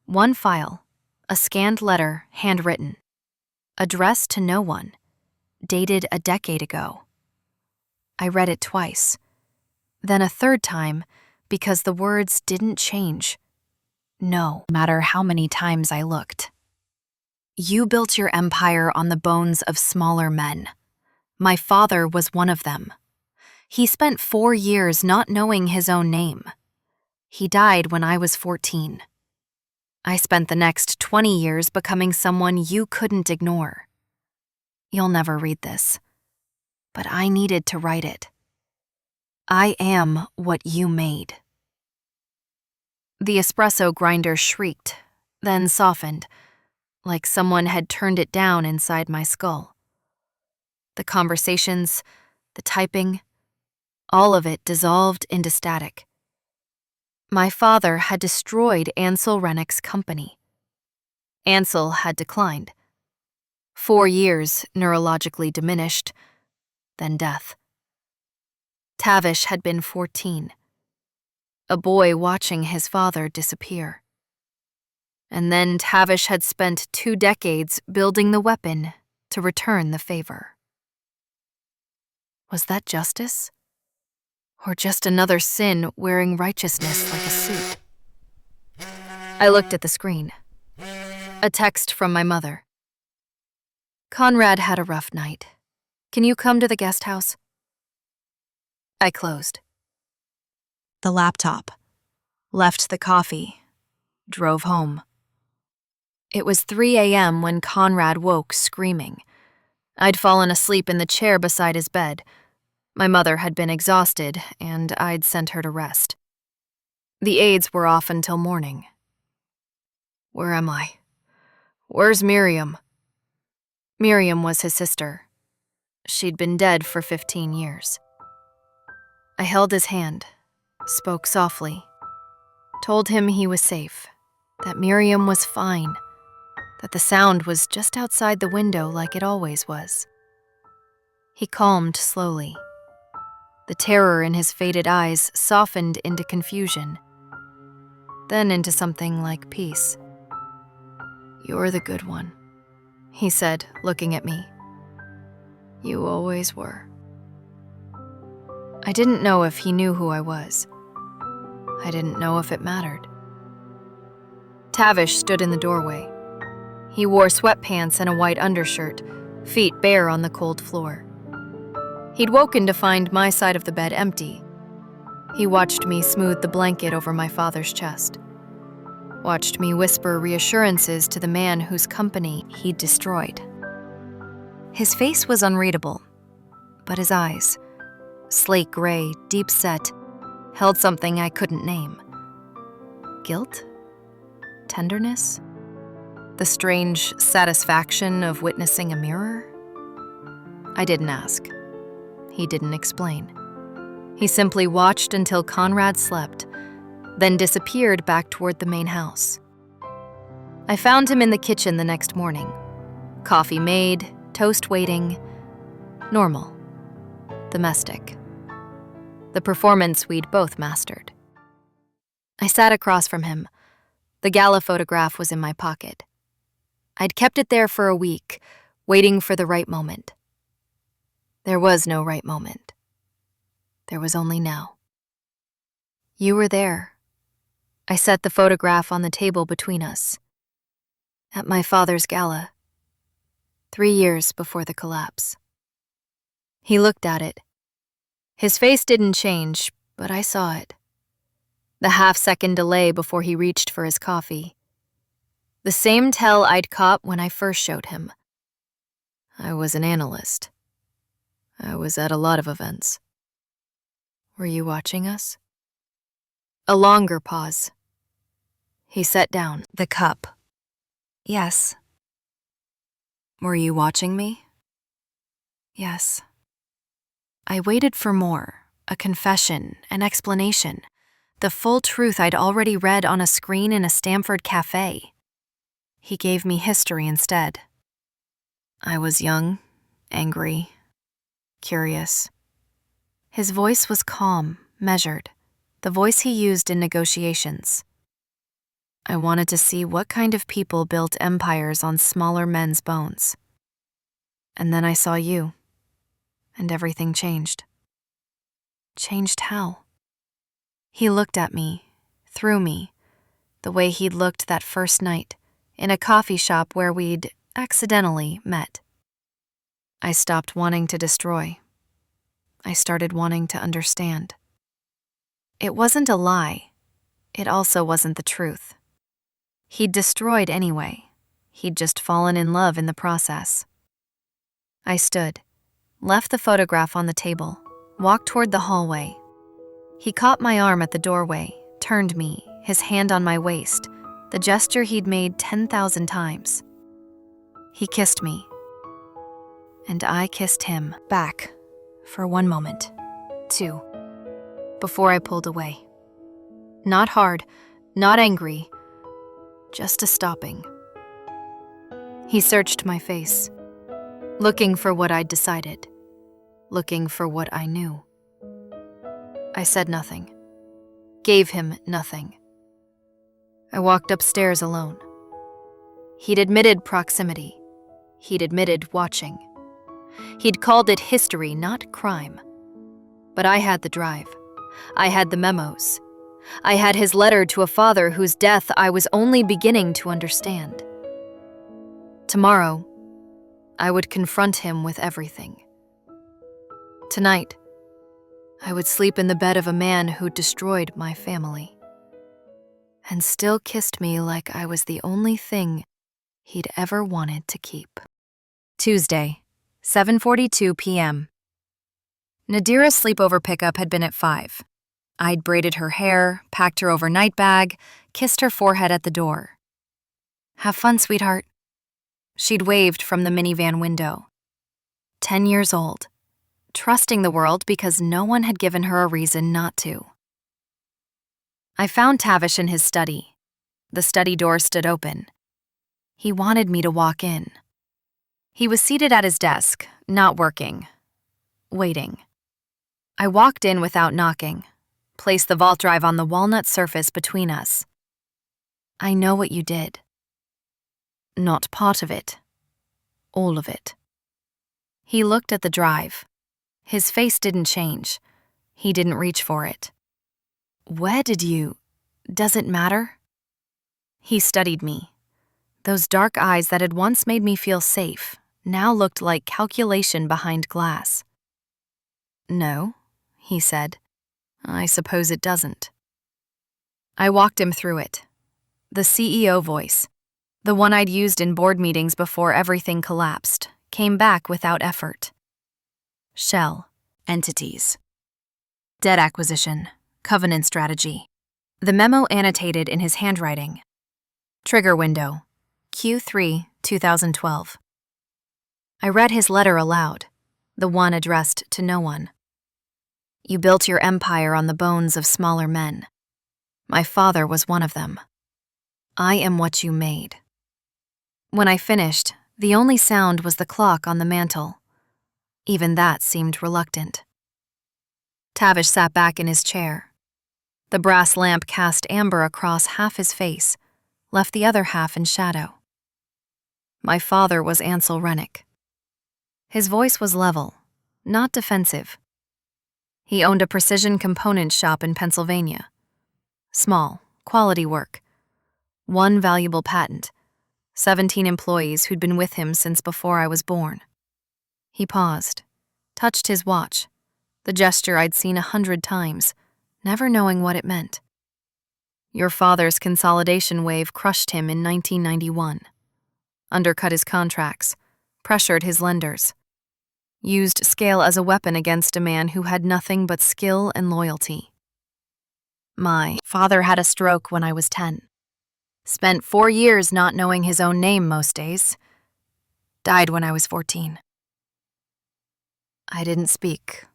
One file, a scanned letter, handwritten. Addressed to no one. Dated a decade ago. I read it twice. Then a third time, because the words didn't change. No matter how many times I looked. You built your empire on the bones of smaller men. My father was one of them. He spent 4 years not knowing his own name. He died when I was 14. I spent the next 20 years becoming someone you couldn't ignore. You'll never read this, but I needed to write it. I am what you made. The espresso grinder shrieked, then softened, like someone had turned it down inside my skull. The conversations, the typing, all of it dissolved into static. My father had destroyed Ansel Rennick's company. Ansel had declined. 4 years neurologically diminished, then death. Tavish had been 14. A boy watching his father disappear. And then Tavish had spent 2 decades building the weapon to return the favor. Was that justice? Or just another sin wearing righteousness like a suit? I looked at the screen. A text from my mother. Conrad had a rough night. Can you come to the guest house? I closed. The laptop. Left the coffee. Drove home. It was 3 a.m. when Conrad woke screaming. I'd fallen asleep in the chair beside his bed. My mother had been exhausted, and I'd sent her to rest. The aides were off until morning. Where am I? Where's Miriam? Miriam was his sister. She'd been dead for 15 years. I held his hand, spoke softly, told him he was safe, that Miriam was fine, that the sound was just outside the window like it always was. He calmed slowly. The terror in his faded eyes softened into confusion, then into something like peace. You're the good one, he said, looking at me. You always were. I didn't know if he knew who I was. I didn't know if it mattered. Tavish stood in the doorway. He wore sweatpants and a white undershirt, feet bare on the cold floor. He'd woken to find my side of the bed empty. He watched me smooth the blanket over my father's chest, watched me whisper reassurances to the man whose company he'd destroyed. His face was unreadable, but his eyes, slate gray, deep-set, held something I couldn't name. Guilt? Tenderness? The strange satisfaction of witnessing a mirror? I didn't ask. He didn't explain. He simply watched until Conrad slept, then disappeared back toward the main house. I found him in the kitchen the next morning. Coffee made, toast waiting. Normal. Domestic. The performance we'd both mastered. I sat across from him. The gala photograph was in my pocket. I'd kept it there for a week, waiting for the right moment. There was no right moment. There was only now. You were there. I set the photograph on the table between us. At my father's gala, 3 years before the collapse. He looked at it. His face didn't change, but I saw it. The half-second delay before he reached for his coffee. The same tell I'd caught when I first showed him. I was an analyst. I was at a lot of events. Were you watching us? A longer pause. He set down the cup. Yes. Were you watching me? Yes. I waited for more, a confession, an explanation, the full truth I'd already read on a screen in a Stanford cafe. He gave me history instead. I was young, angry, curious. His voice was calm, measured, the voice he used in negotiations. I wanted to see what kind of people built empires on smaller men's bones. And then I saw you, and everything changed. Changed how? He looked at me, through me, the way he'd looked that first night, in a coffee shop where we'd accidentally met. I stopped wanting to destroy. I started wanting to understand. It wasn't a lie. It also wasn't the truth. He'd destroyed anyway. He'd just fallen in love in the process. I stood, left the photograph on the table, walked toward the hallway. He caught my arm at the doorway, turned me, his hand on my waist, the gesture he'd made 10,000 times. He kissed me. And I kissed him back for 1 moment, 2, before I pulled away. Not hard, not angry, just a stopping. He searched my face, looking for what I'd decided, looking for what I knew. I said nothing, gave him nothing. I walked upstairs alone. He'd admitted proximity. He'd admitted watching. He'd called it history, not crime. But I had the drive. I had the memos. I had his letter to a father whose death I was only beginning to understand. Tomorrow, I would confront him with everything. Tonight, I would sleep in the bed of a man who destroyed my family and still kissed me like I was the only thing he'd ever wanted to keep. Tuesday, 7:42 p.m. Nadira's sleepover pickup had been at 5. I'd braided her hair, packed her overnight bag, kissed her forehead at the door. Have fun, sweetheart. She'd waved from the minivan window. 10 years old, trusting the world because no one had given her a reason not to. I found Tavish in his study. The study door stood open. He wanted me to walk in. He was seated at his desk, not working, waiting. I walked in without knocking, placed the vault drive on the walnut surface between us. I know what you did. Not part of it. All of it. He looked at the drive. His face didn't change. He didn't reach for it. Where did you... Does it matter? He studied me. Those dark eyes that had once made me feel safe now looked like calculation behind glass. No, he said. I suppose it doesn't. I walked him through it. The CEO voice, the one I'd used in board meetings before everything collapsed, came back without effort. Shell, entities. Debt acquisition, covenant strategy. The memo annotated in his handwriting. Trigger window, Q3 2012. I read his letter aloud, the one addressed to no one. You built your empire on the bones of smaller men. My father was one of them. I am what you made. When I finished, the only sound was the clock on the mantel. Even that seemed reluctant. Tavish sat back in his chair. The brass lamp cast amber across half his face, left the other half in shadow. My father was Ansel Rennick. His voice was level, not defensive. He owned a precision component shop in Pennsylvania. Small, quality work. One valuable patent. 17 employees who'd been with him since before I was born. He paused, touched his watch, the gesture I'd seen 100 times, never knowing what it meant. Your father's consolidation wave crushed him in 1991. Undercut his contracts, pressured his lenders. Used scale as a weapon against a man who had nothing but skill and loyalty. My father had a stroke when I was 10. Spent 4 years not knowing his own name most days. Died when I was 14. I didn't speak.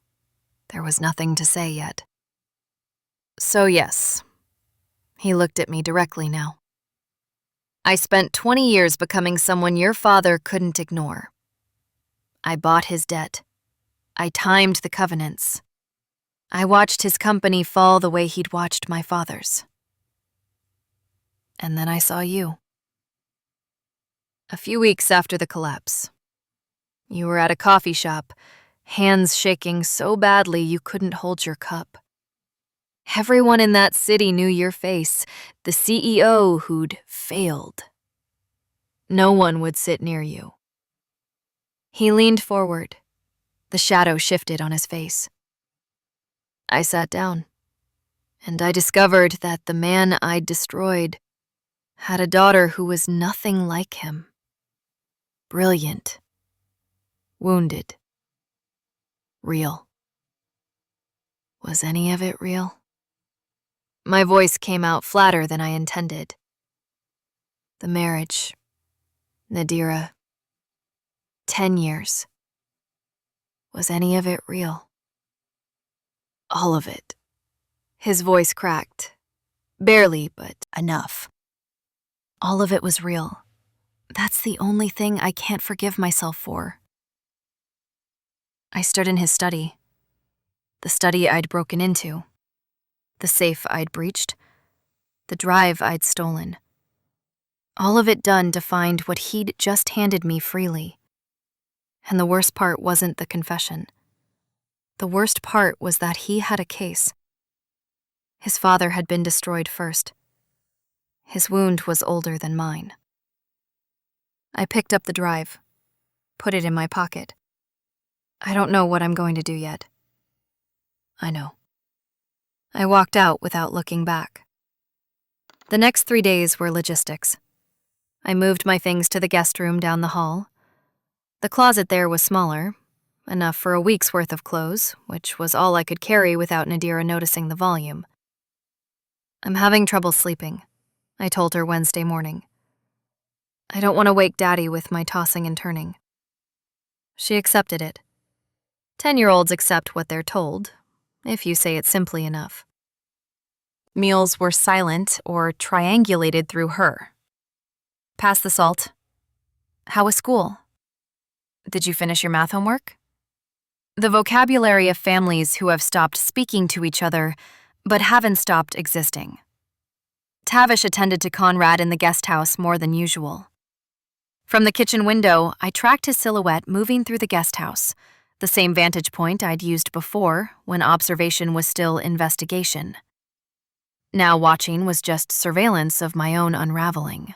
There was nothing to say yet. So yes, he looked at me directly now. I spent 20 years becoming someone your father couldn't ignore. I bought his debt. I timed the covenants. I watched his company fall the way he'd watched my father's. And then I saw you. A few weeks after the collapse. You were at a coffee shop, hands shaking so badly you couldn't hold your cup. Everyone in that city knew your face, the CEO who'd failed. No one would sit near you. He leaned forward. The shadow shifted on his face. I sat down, and I discovered that the man I'd destroyed had a daughter who was nothing like him. Brilliant. Wounded. Real. Was any of it real? My voice came out flatter than I intended. The marriage. Nadira. 10 years. Was any of it real? All of it. His voice cracked. Barely, but enough. All of it was real. That's the only thing I can't forgive myself for. I stood in his study. The study I'd broken into. The safe I'd breached. The drive I'd stolen. All of it done to find what he'd just handed me freely. And the worst part wasn't the confession. The worst part was that he had a case. His father had been destroyed first. His wound was older than mine. I picked up the drive, put it in my pocket. I don't know what I'm going to do yet. I know. I walked out without looking back. The next 3 days were logistics. I moved my things to the guest room down the hall. The closet there was smaller, enough for a week's worth of clothes, which was all I could carry without Nadira noticing the volume. I'm having trouble sleeping, I told her Wednesday morning. I don't want to wake Daddy with my tossing and turning. She accepted it. 10-year-olds accept what they're told, if you say it simply enough. Meals were silent or triangulated through her. Pass the salt. How was school? Did you finish your math homework? The vocabulary of families who have stopped speaking to each other, but haven't stopped existing. Tavish attended to Conrad in the guest house more than usual. From the kitchen window, I tracked his silhouette moving through the guest house, the same vantage point I'd used before when observation was still investigation. Now watching was just surveillance of my own unraveling.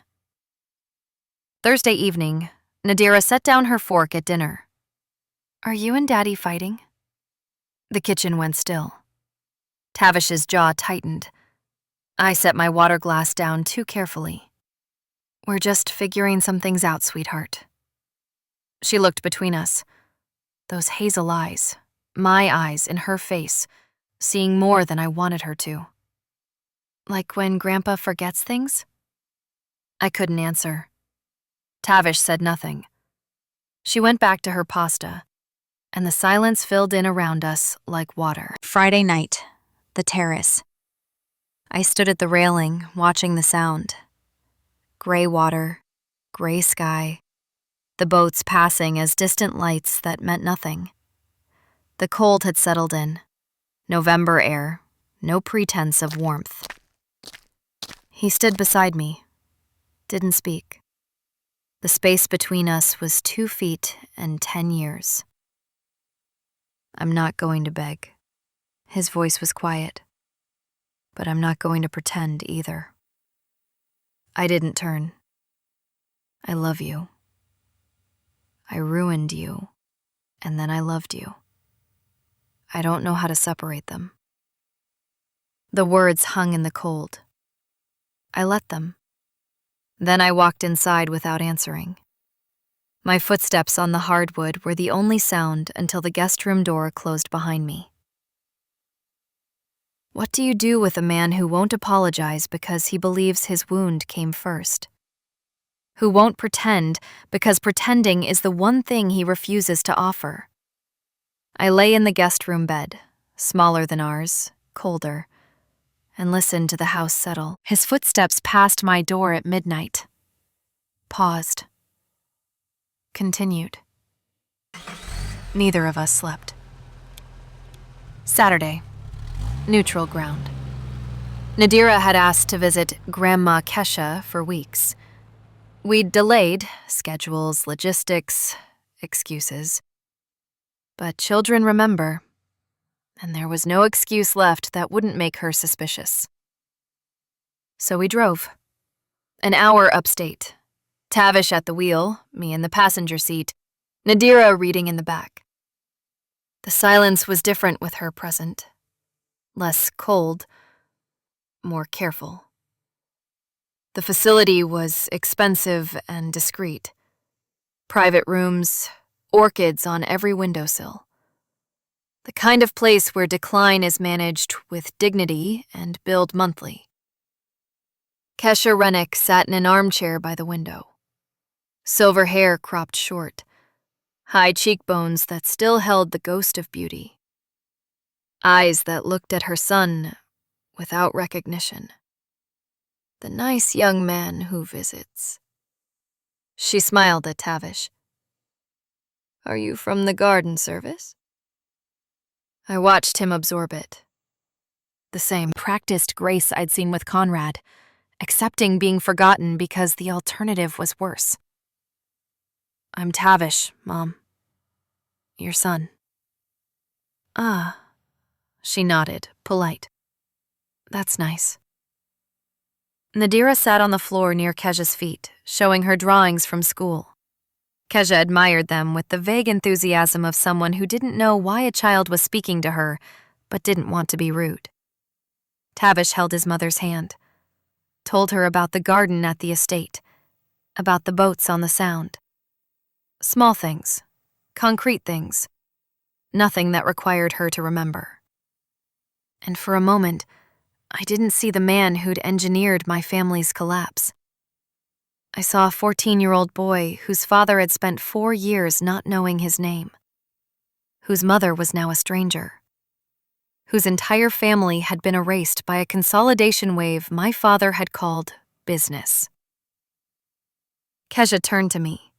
Thursday evening, Nadira set down her fork at dinner. Are you and Daddy fighting? The kitchen went still. Tavish's jaw tightened. I set my water glass down too carefully. We're just figuring some things out, sweetheart. She looked between us. Those hazel eyes, my eyes in her face, seeing more than I wanted her to. Like when Grandpa forgets things? I couldn't answer. Tavish said nothing. She went back to her pasta, and the silence filled in around us like water. Friday night, the terrace. I stood at the railing, watching the sound. Gray water, gray sky, the boats passing as distant lights that meant nothing. The cold had settled in. November air, no pretense of warmth. He stood beside me, didn't speak. The space between us was 2 feet and 10 years. I'm not going to beg. His voice was quiet. But I'm not going to pretend either. I didn't turn. I love you. I ruined you, and then I loved you. I don't know how to separate them. The words hung in the cold. I let them. Then I walked inside without answering. My footsteps on the hardwood were the only sound until the guest room door closed behind me. What do you do with a man who won't apologize because he believes his wound came first? Who won't pretend because pretending is the one thing he refuses to offer? I lay in the guest room bed, smaller than ours, colder, and listened to the house settle. His footsteps passed my door at midnight. Paused. Continued. Neither of us slept. Saturday. Neutral ground. Nadira had asked to visit Grandma Kesha for weeks. We'd delayed, schedules, logistics, excuses. But children remember, and there was no excuse left that wouldn't make her suspicious. So we drove. An hour upstate. Tavish at the wheel, me in the passenger seat, Nadira reading in the back. The silence was different with her present. Less cold, more careful. The facility was expensive and discreet. Private rooms, orchids on every windowsill. The kind of place where decline is managed with dignity and billed monthly. Kesha Rennick sat in an armchair by the window. Silver hair cropped short. High cheekbones that still held the ghost of beauty. Eyes that looked at her son without recognition. The nice young man who visits. She smiled at Tavish. Are you from the garden service? I watched him absorb it. The same practiced grace I'd seen with Conrad, accepting being forgotten because the alternative was worse. I'm Tavish, Mom. Your son. Ah. She nodded, polite. That's nice. Nadira sat on the floor near Kesha's feet, showing her drawings from school. Kesha admired them with the vague enthusiasm of someone who didn't know why a child was speaking to her, but didn't want to be rude. Tavish held his mother's hand, told her about the garden at the estate, about the boats on the Sound. Small things, concrete things, nothing that required her to remember. And for a moment, I didn't see the man who'd engineered my family's collapse. I saw a 14-year-old boy whose father had spent 4 years not knowing his name, whose mother was now a stranger, whose entire family had been erased by a consolidation wave my father had called business. Kesha turned to me.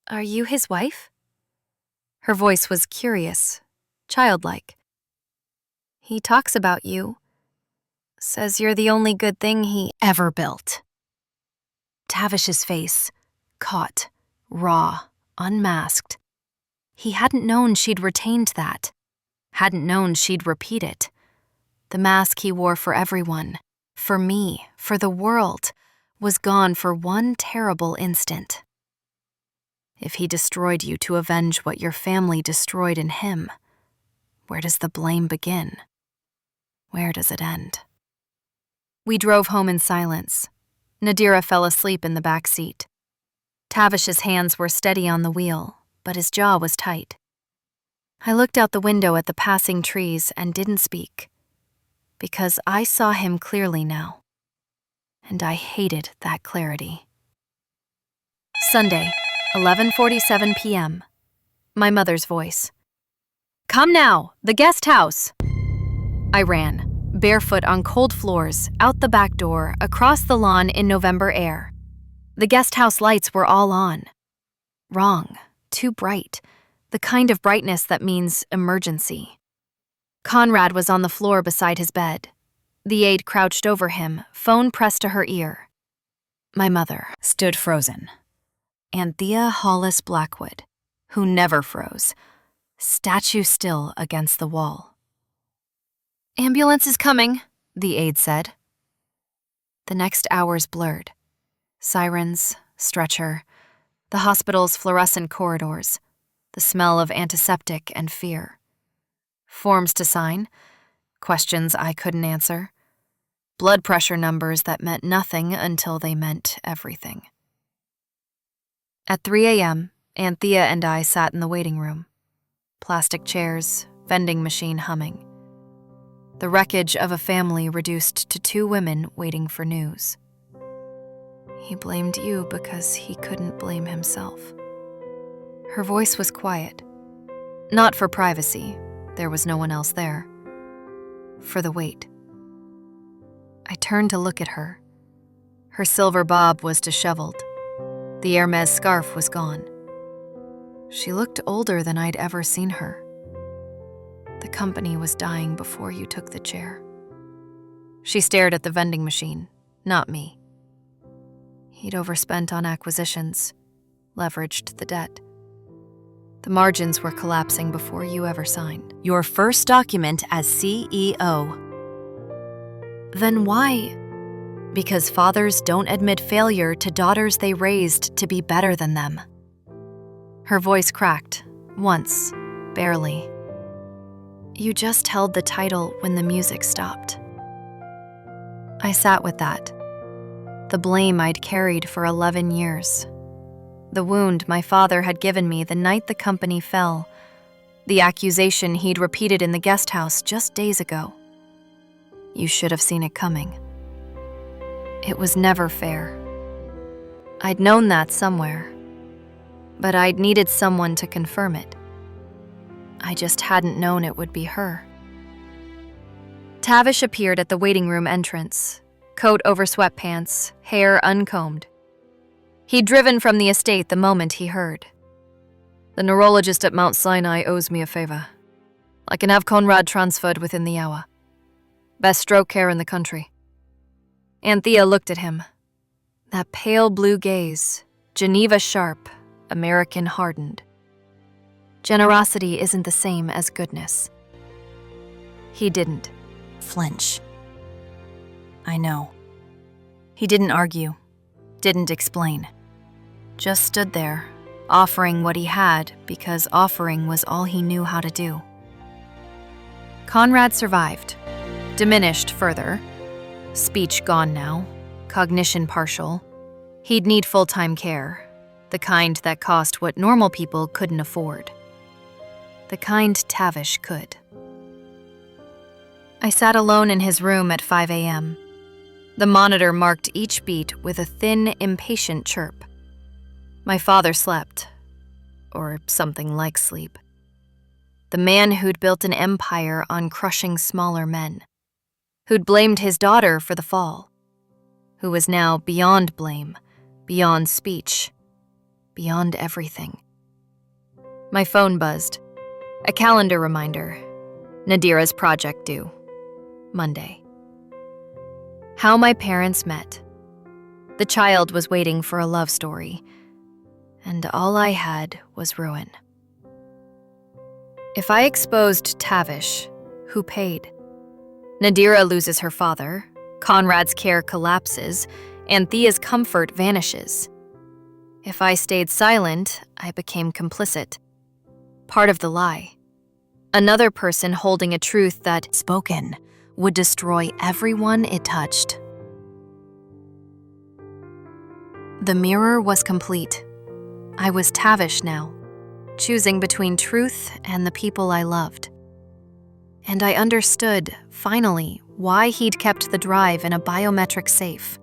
Are you his wife? Her voice was curious, childlike. He talks about you. Says you're the only good thing he ever built. Tavish's face, caught, raw, unmasked. He hadn't known she'd retained that. Hadn't known she'd repeat it. The mask he wore for everyone, for me, for the world, was gone for one terrible instant. If he destroyed you to avenge what your family destroyed in him, where does the blame begin? Where does it end? We drove home in silence. Nadira fell asleep in the back seat. Tavish's hands were steady on the wheel, but his jaw was tight. I looked out the window at the passing trees and didn't speak, because I saw him clearly now, and I hated that clarity. Sunday, 11:47 p.m. My mother's voice. "Come now, the guest house!" I ran, barefoot on cold floors, out the back door, across the lawn in November air. The guest house lights were all on. Wrong, too bright, the kind of brightness that means emergency. Conrad was on the floor beside his bed. The aide crouched over him, phone pressed to her ear. My mother stood frozen. Anthea Hollis Blackwood, who never froze, statue still against the wall. "Ambulance is coming," the aide said. The next hours blurred. Sirens, stretcher, the hospital's fluorescent corridors, the smell of antiseptic and fear. Forms to sign, questions I couldn't answer, blood pressure numbers that meant nothing until they meant everything. At 3 a.m., Anthea and I sat in the waiting room. Plastic chairs, vending machine humming. The wreckage of a family reduced to 2 women waiting for news. "He blamed you because he couldn't blame himself." Her voice was quiet. Not for privacy, there was no one else there. For the weight. I turned to look at her. Her silver bob was disheveled. The Hermes scarf was gone. She looked older than I'd ever seen her. "The company was dying before you took the chair." She stared at the vending machine, not me. He'd overspent on acquisitions, leveraged the debt. The margins were collapsing before you ever signed. "Your first document as CEO." Then why? Because fathers don't admit failure to daughters they raised to be better than them. Her voice cracked, once, barely. "You just held the title when the music stopped." I sat with that. The blame I'd carried for 11 years. The wound my father had given me the night the company fell. The accusation he'd repeated in the guest house just days ago. You should have seen it coming. It was never fair. I'd known that somewhere, but I'd needed someone to confirm it. I just hadn't known it would be her. Tavish appeared at the waiting room entrance, coat over sweatpants, hair uncombed. He'd driven from the estate the moment he heard. "The neurologist at Mount Sinai owes me a favor. I can have Conrad transferred within the hour. Best stroke care in the country." Anthea looked at him. That pale blue gaze, Geneva sharp, American hardened. Generosity isn't the same as goodness. He didn't flinch. I know. He didn't argue, didn't explain. Just stood there, offering what he had because offering was all he knew how to do. Conrad survived, diminished further. Speech gone now, cognition partial. He'd need full-time care, the kind that cost what normal people couldn't afford. The kind Tavish could. I sat alone in his room at 5 a.m. The monitor marked each beat with a thin, impatient chirp. My father slept, or something like sleep. The man who'd built an empire on crushing smaller men, who'd blamed his daughter for the fall, who was now beyond blame, beyond speech, beyond everything. My phone buzzed. A calendar reminder. Nadira's project due. Monday. How my parents met. The child was waiting for a love story, and all I had was ruin. If I exposed Tavish, who paid? Nadira loses her father, Conrad's care collapses, and Thea's comfort vanishes. If I stayed silent, I became complicit. Part of the lie. Another person holding a truth that, spoken, would destroy everyone it touched. The mirror was complete. I was Tavish now, choosing between truth and the people I loved. And I understood, finally, why he'd kept the drive in a biometric safe.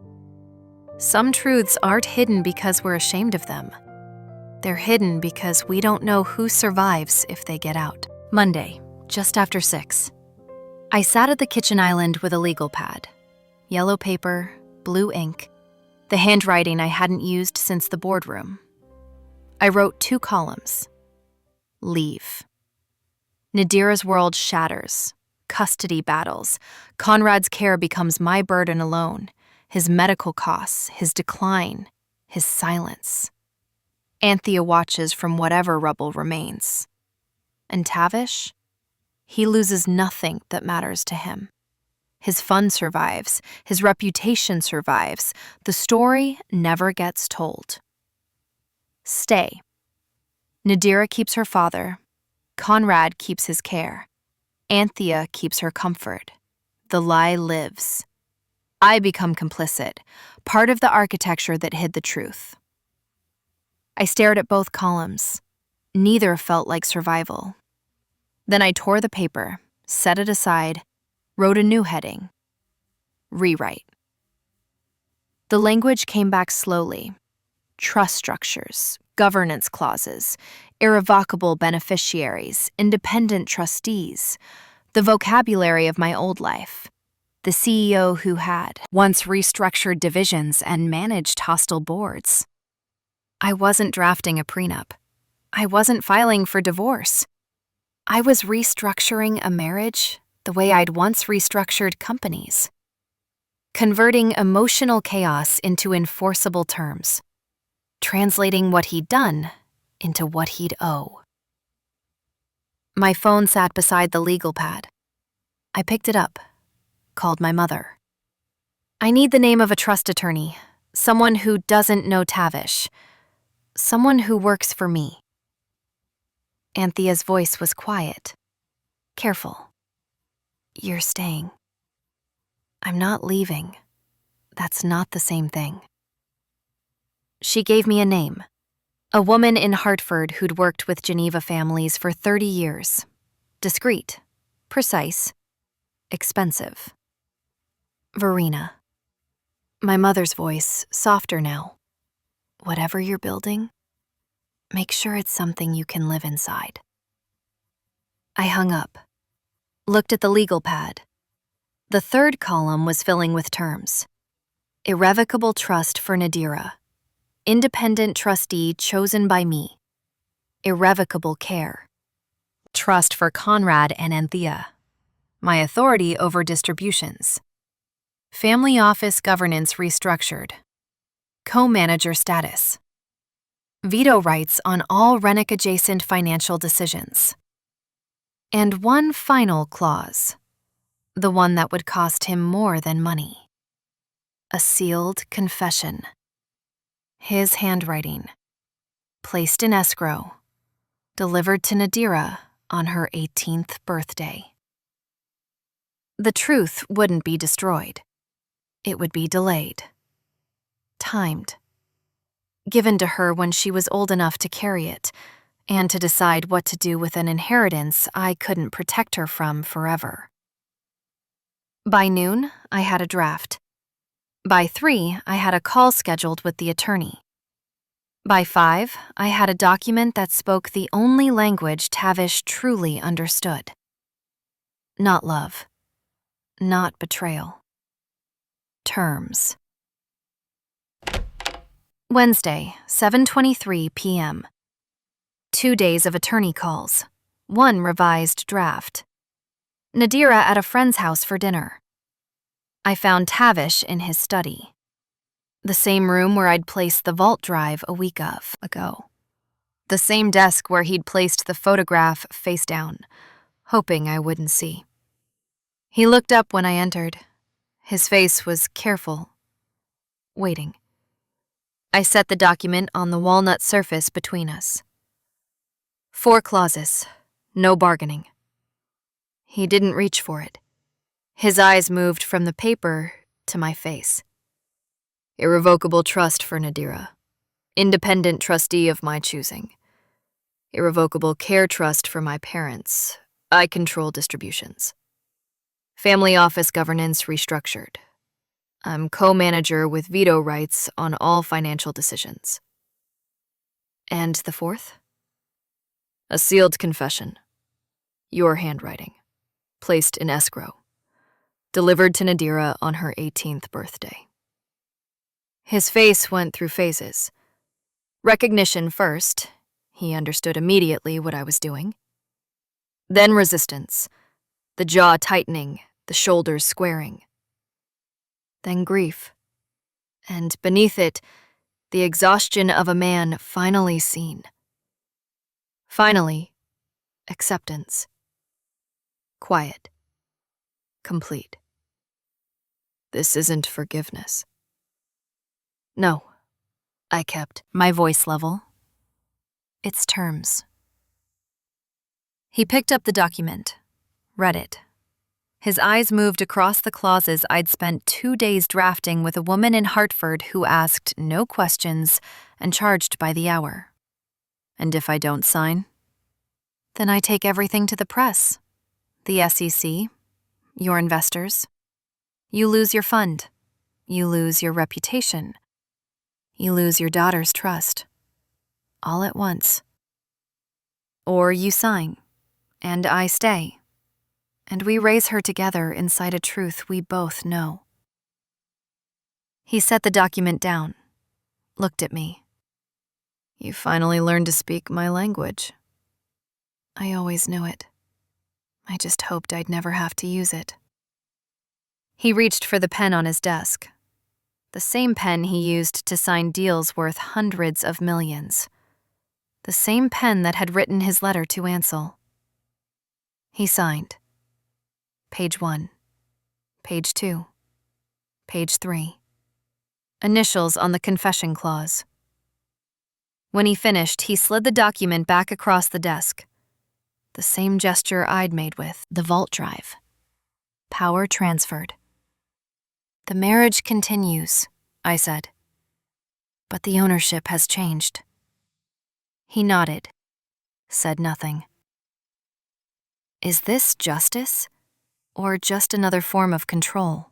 Some truths aren't hidden because we're ashamed of them. They're hidden because we don't know who survives if they get out. Monday, just after 6. I sat at the kitchen island with a legal pad. Yellow paper, blue ink, the handwriting I hadn't used since the boardroom. I wrote 2 columns. Leave. Nadira's world shatters. Custody battles. Conrad's care becomes my burden alone. His medical costs, his decline, his silence. Anthea watches from whatever rubble remains. And Tavish? He loses nothing that matters to him. His fun survives. His reputation survives. The story never gets told. Stay. Nadira keeps her father. Conrad keeps his care. Anthea keeps her comfort. The lie lives. I become complicit, part of the architecture that hid the truth. I stared at both columns. Neither felt like survival. Then I tore the paper, set it aside, wrote a new heading. Rewrite. The language came back slowly. Trust structures, governance clauses, irrevocable beneficiaries, independent trustees, the vocabulary of my old life. The CEO who had once restructured divisions and managed hostile boards. I wasn't drafting a prenup. I wasn't filing for divorce. I was restructuring a marriage the way I'd once restructured companies. Converting emotional chaos into enforceable terms. Translating what he'd done into what he'd owe. My phone sat beside the legal pad. I picked it up, called my mother. I need the name of a trust attorney, someone who doesn't know Tavish, someone who works for me. Anthea's voice was quiet, careful. You're staying. I'm not leaving. That's not the same thing. She gave me a name. A woman in Hartford who'd worked with Geneva families for 30 years. Discreet, precise, expensive. Verena. My mother's voice, softer now. Whatever you're building, make sure it's something you can live inside. I hung up, looked at the legal pad. The 3rd column was filling with terms. Irrevocable trust for Nadira. Independent trustee chosen by me. Irrevocable care. Trust for Conrad and Anthea. My authority over distributions. Family office governance restructured. Co-manager status. Veto rights on all Rennick-adjacent financial decisions. And one final clause. The one that would cost him more than money. A sealed confession. His handwriting. Placed in escrow. Delivered to Nadira on her 18th birthday. The truth wouldn't be destroyed. It would be delayed. Timed. Given to her when she was old enough to carry it, and to decide what to do with an inheritance I couldn't protect her from forever. By noon, I had a draft. By 3, I had a call scheduled with the attorney. By 5, I had a document that spoke the only language Tavish truly understood. Not love. Not betrayal. Terms. Wednesday, 7:23 p.m. 2 days of attorney calls. 1 revised draft. Nadira at a friend's house for dinner. I found Tavish in his study. The same room where I'd placed the vault drive a week ago. The same desk where he'd placed the photograph face down, hoping I wouldn't see. He looked up when I entered. His face was careful, waiting. I set the document on the walnut surface between us. 4 clauses, no bargaining. He didn't reach for it. His eyes moved from the paper to my face. Irrevocable trust for Nadira. Independent trustee of my choosing. Irrevocable care trust for my parents. I control distributions. Family office governance restructured. I'm co-manager with veto rights on all financial decisions. And the fourth? A sealed confession. Your handwriting. Placed in escrow. Delivered to Nadira on her 18th birthday. His face went through phases. Recognition first. He understood immediately what I was doing. Then resistance. The jaw tightening, the shoulders squaring. Then grief. And beneath it, the exhaustion of a man finally seen. Finally, acceptance. Quiet. Complete. This isn't forgiveness. No, I kept my voice level. It's terms. He picked up the document, read it. His eyes moved across the clauses I'd spent 2 days drafting with a woman in Hartford who asked no questions and charged by the hour. And if I don't sign, then I take everything to the press, the SEC, your investors. You lose your fund. You lose your reputation. You lose your daughter's trust. All at once. Or you sign, and I stay, and we raise her together inside a truth we both know. He set the document down, looked at me. You finally learned to speak my language. I always knew it. I just hoped I'd never have to use it. He reached for the pen on his desk. The same pen he used to sign deals worth hundreds of millions. The same pen that had written his letter to Ansel. He signed. Page 1. Page 2. Page 3. Initials on the confession clause. When he finished, he slid the document back across the desk. The same gesture I'd made with the vault drive. Power transferred. The marriage continues, I said. But the ownership has changed. He nodded, said nothing. Is this justice, or just another form of control?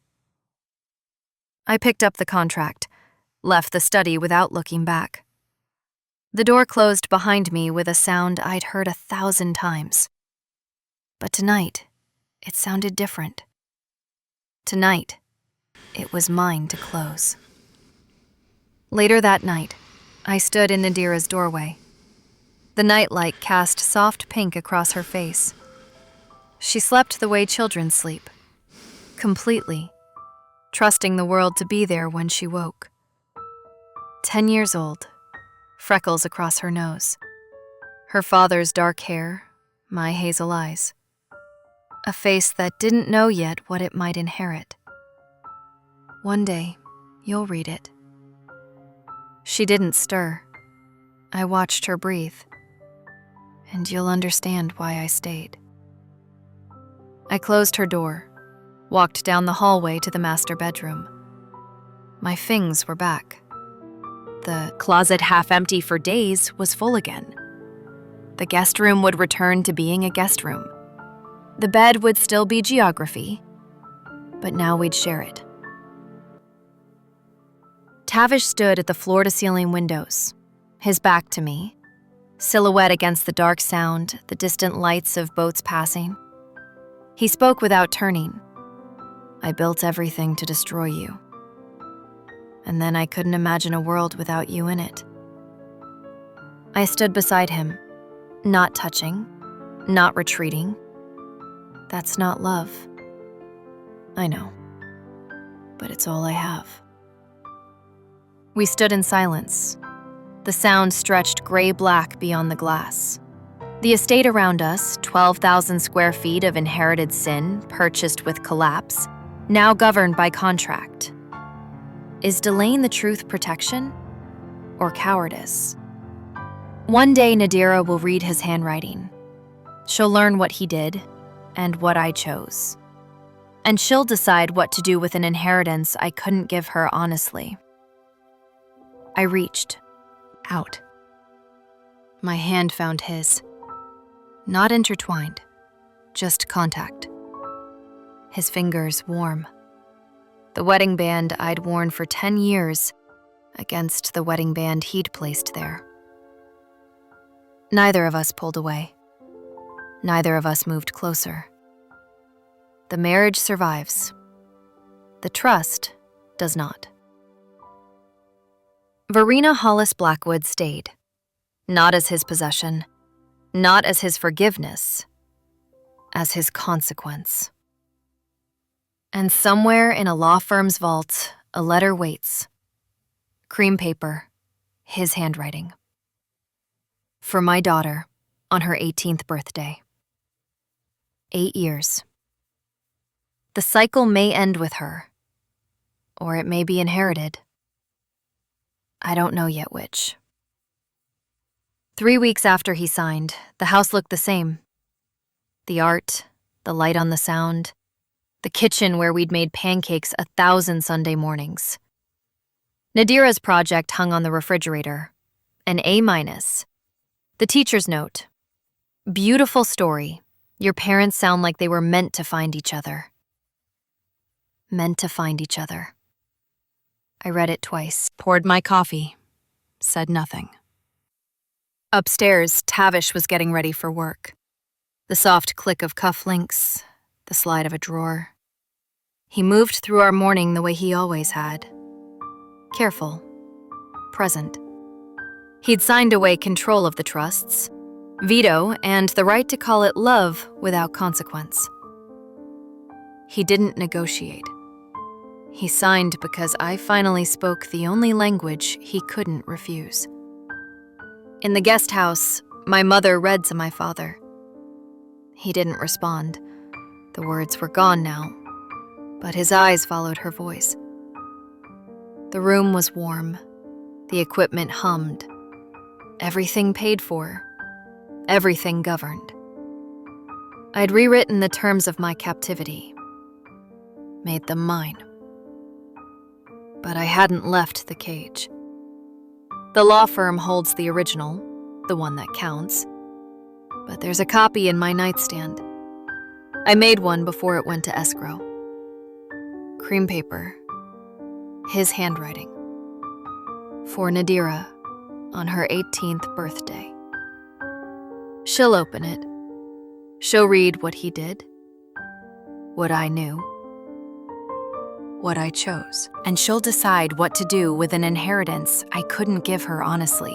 I picked up the contract, left the study without looking back. The door closed behind me with a sound I'd heard 1,000 times. But tonight, it sounded different. Tonight, it was mine to close. Later that night, I stood in Nadira's doorway. The nightlight cast soft pink across her face. She slept the way children sleep, completely, trusting the world to be there when she woke. 10 years old, freckles across her nose, her father's dark hair, my hazel eyes. A face that didn't know yet what it might inherit. One day, you'll read it. She didn't stir. I watched her breathe. And you'll understand why I stayed. I closed her door, walked down the hallway to the master bedroom. My things were back. The closet half empty for days was full again. The guest room would return to being a guest room. The bed would still be geography, but now we'd share it. Tavish stood at the floor-to-ceiling windows, his back to me, silhouette against the dark sound, the distant lights of boats passing. He spoke without turning. I built everything to destroy you. And then I couldn't imagine a world without you in it. I stood beside him, not touching, not retreating. That's not love. I know. But it's all I have. We stood in silence. The sound stretched gray-black beyond the glass. The estate around us, 12,000 square feet of inherited sin purchased with collapse, now governed by contract. Is delaying the truth protection or cowardice? One day Nadira will read his handwriting. She'll learn what he did and what I chose. and she'll decide what to do with an inheritance I couldn't give her honestly. I reached out. My hand found his. Not intertwined, just contact. His fingers warm. The wedding band I'd worn for 10 years against the wedding band he'd placed there. Neither of us pulled away. Neither of us moved closer. The marriage survives. The trust does not. Verena Hollis Blackwood stayed, not as his possession, not as his forgiveness, as his consequence. And somewhere in a law firm's vault, a letter waits. Cream paper, his handwriting. For my daughter, on her 18th birthday. 8 years. The cycle may end with her, or it may be inherited. I don't know yet which. 3 weeks after he signed, the house looked the same. The art, the light on the sound, the kitchen where we'd made pancakes 1,000 Sunday mornings. Nadira's project hung on the refrigerator, an A-. The teacher's note. Beautiful story. Your parents sound like they were meant to find each other. Meant to find each other. I read it twice, poured my coffee, said nothing. Upstairs, Tavish was getting ready for work. The soft click of cufflinks, the slide of a drawer. He moved through our morning the way he always had. Careful, present. He'd signed away control of the trusts, veto, and the right to call it love without consequence. He didn't negotiate. He signed because I finally spoke the only language he couldn't refuse. In the guest house, my mother read to my father. He didn't respond. The words were gone now, but his eyes followed her voice. The room was warm. The equipment hummed. Everything paid for. Everything governed. I'd rewritten the terms of my captivity. Made them mine. But I hadn't left the cage. The law firm holds the original, the one that counts. But there's a copy in my nightstand. I made one before it went to escrow. Cream paper. His handwriting. For Nadira, on her 18th birthday. She'll open it. She'll read what he did. What I knew. What I chose. And she'll decide what to do with an inheritance I couldn't give her honestly.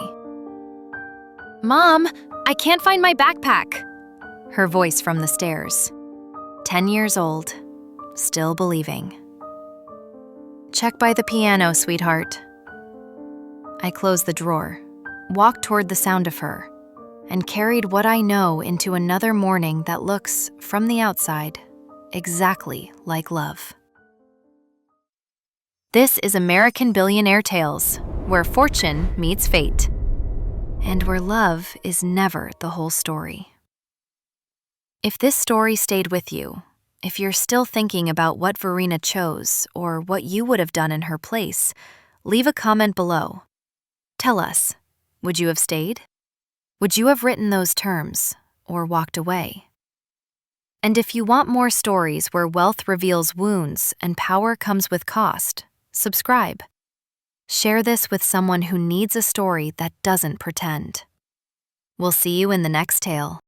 Mom, I can't find my backpack. Her voice from the stairs. 10 years old, still believing. Check by the piano, sweetheart. I closed the drawer, walked toward the sound of her, and carried what I know into another morning that looks, from the outside, exactly like love. This is American Billionaire Tales, where fortune meets fate, and where love is never the whole story. If this story stayed with you, if you're still thinking about what Verena chose or what you would have done in her place, leave a comment below. Tell us, would you have stayed? Would you have written those terms or walked away? And if you want more stories where wealth reveals wounds and power comes with cost, subscribe. Share this with someone who needs a story that doesn't pretend. We'll see you in the next tale.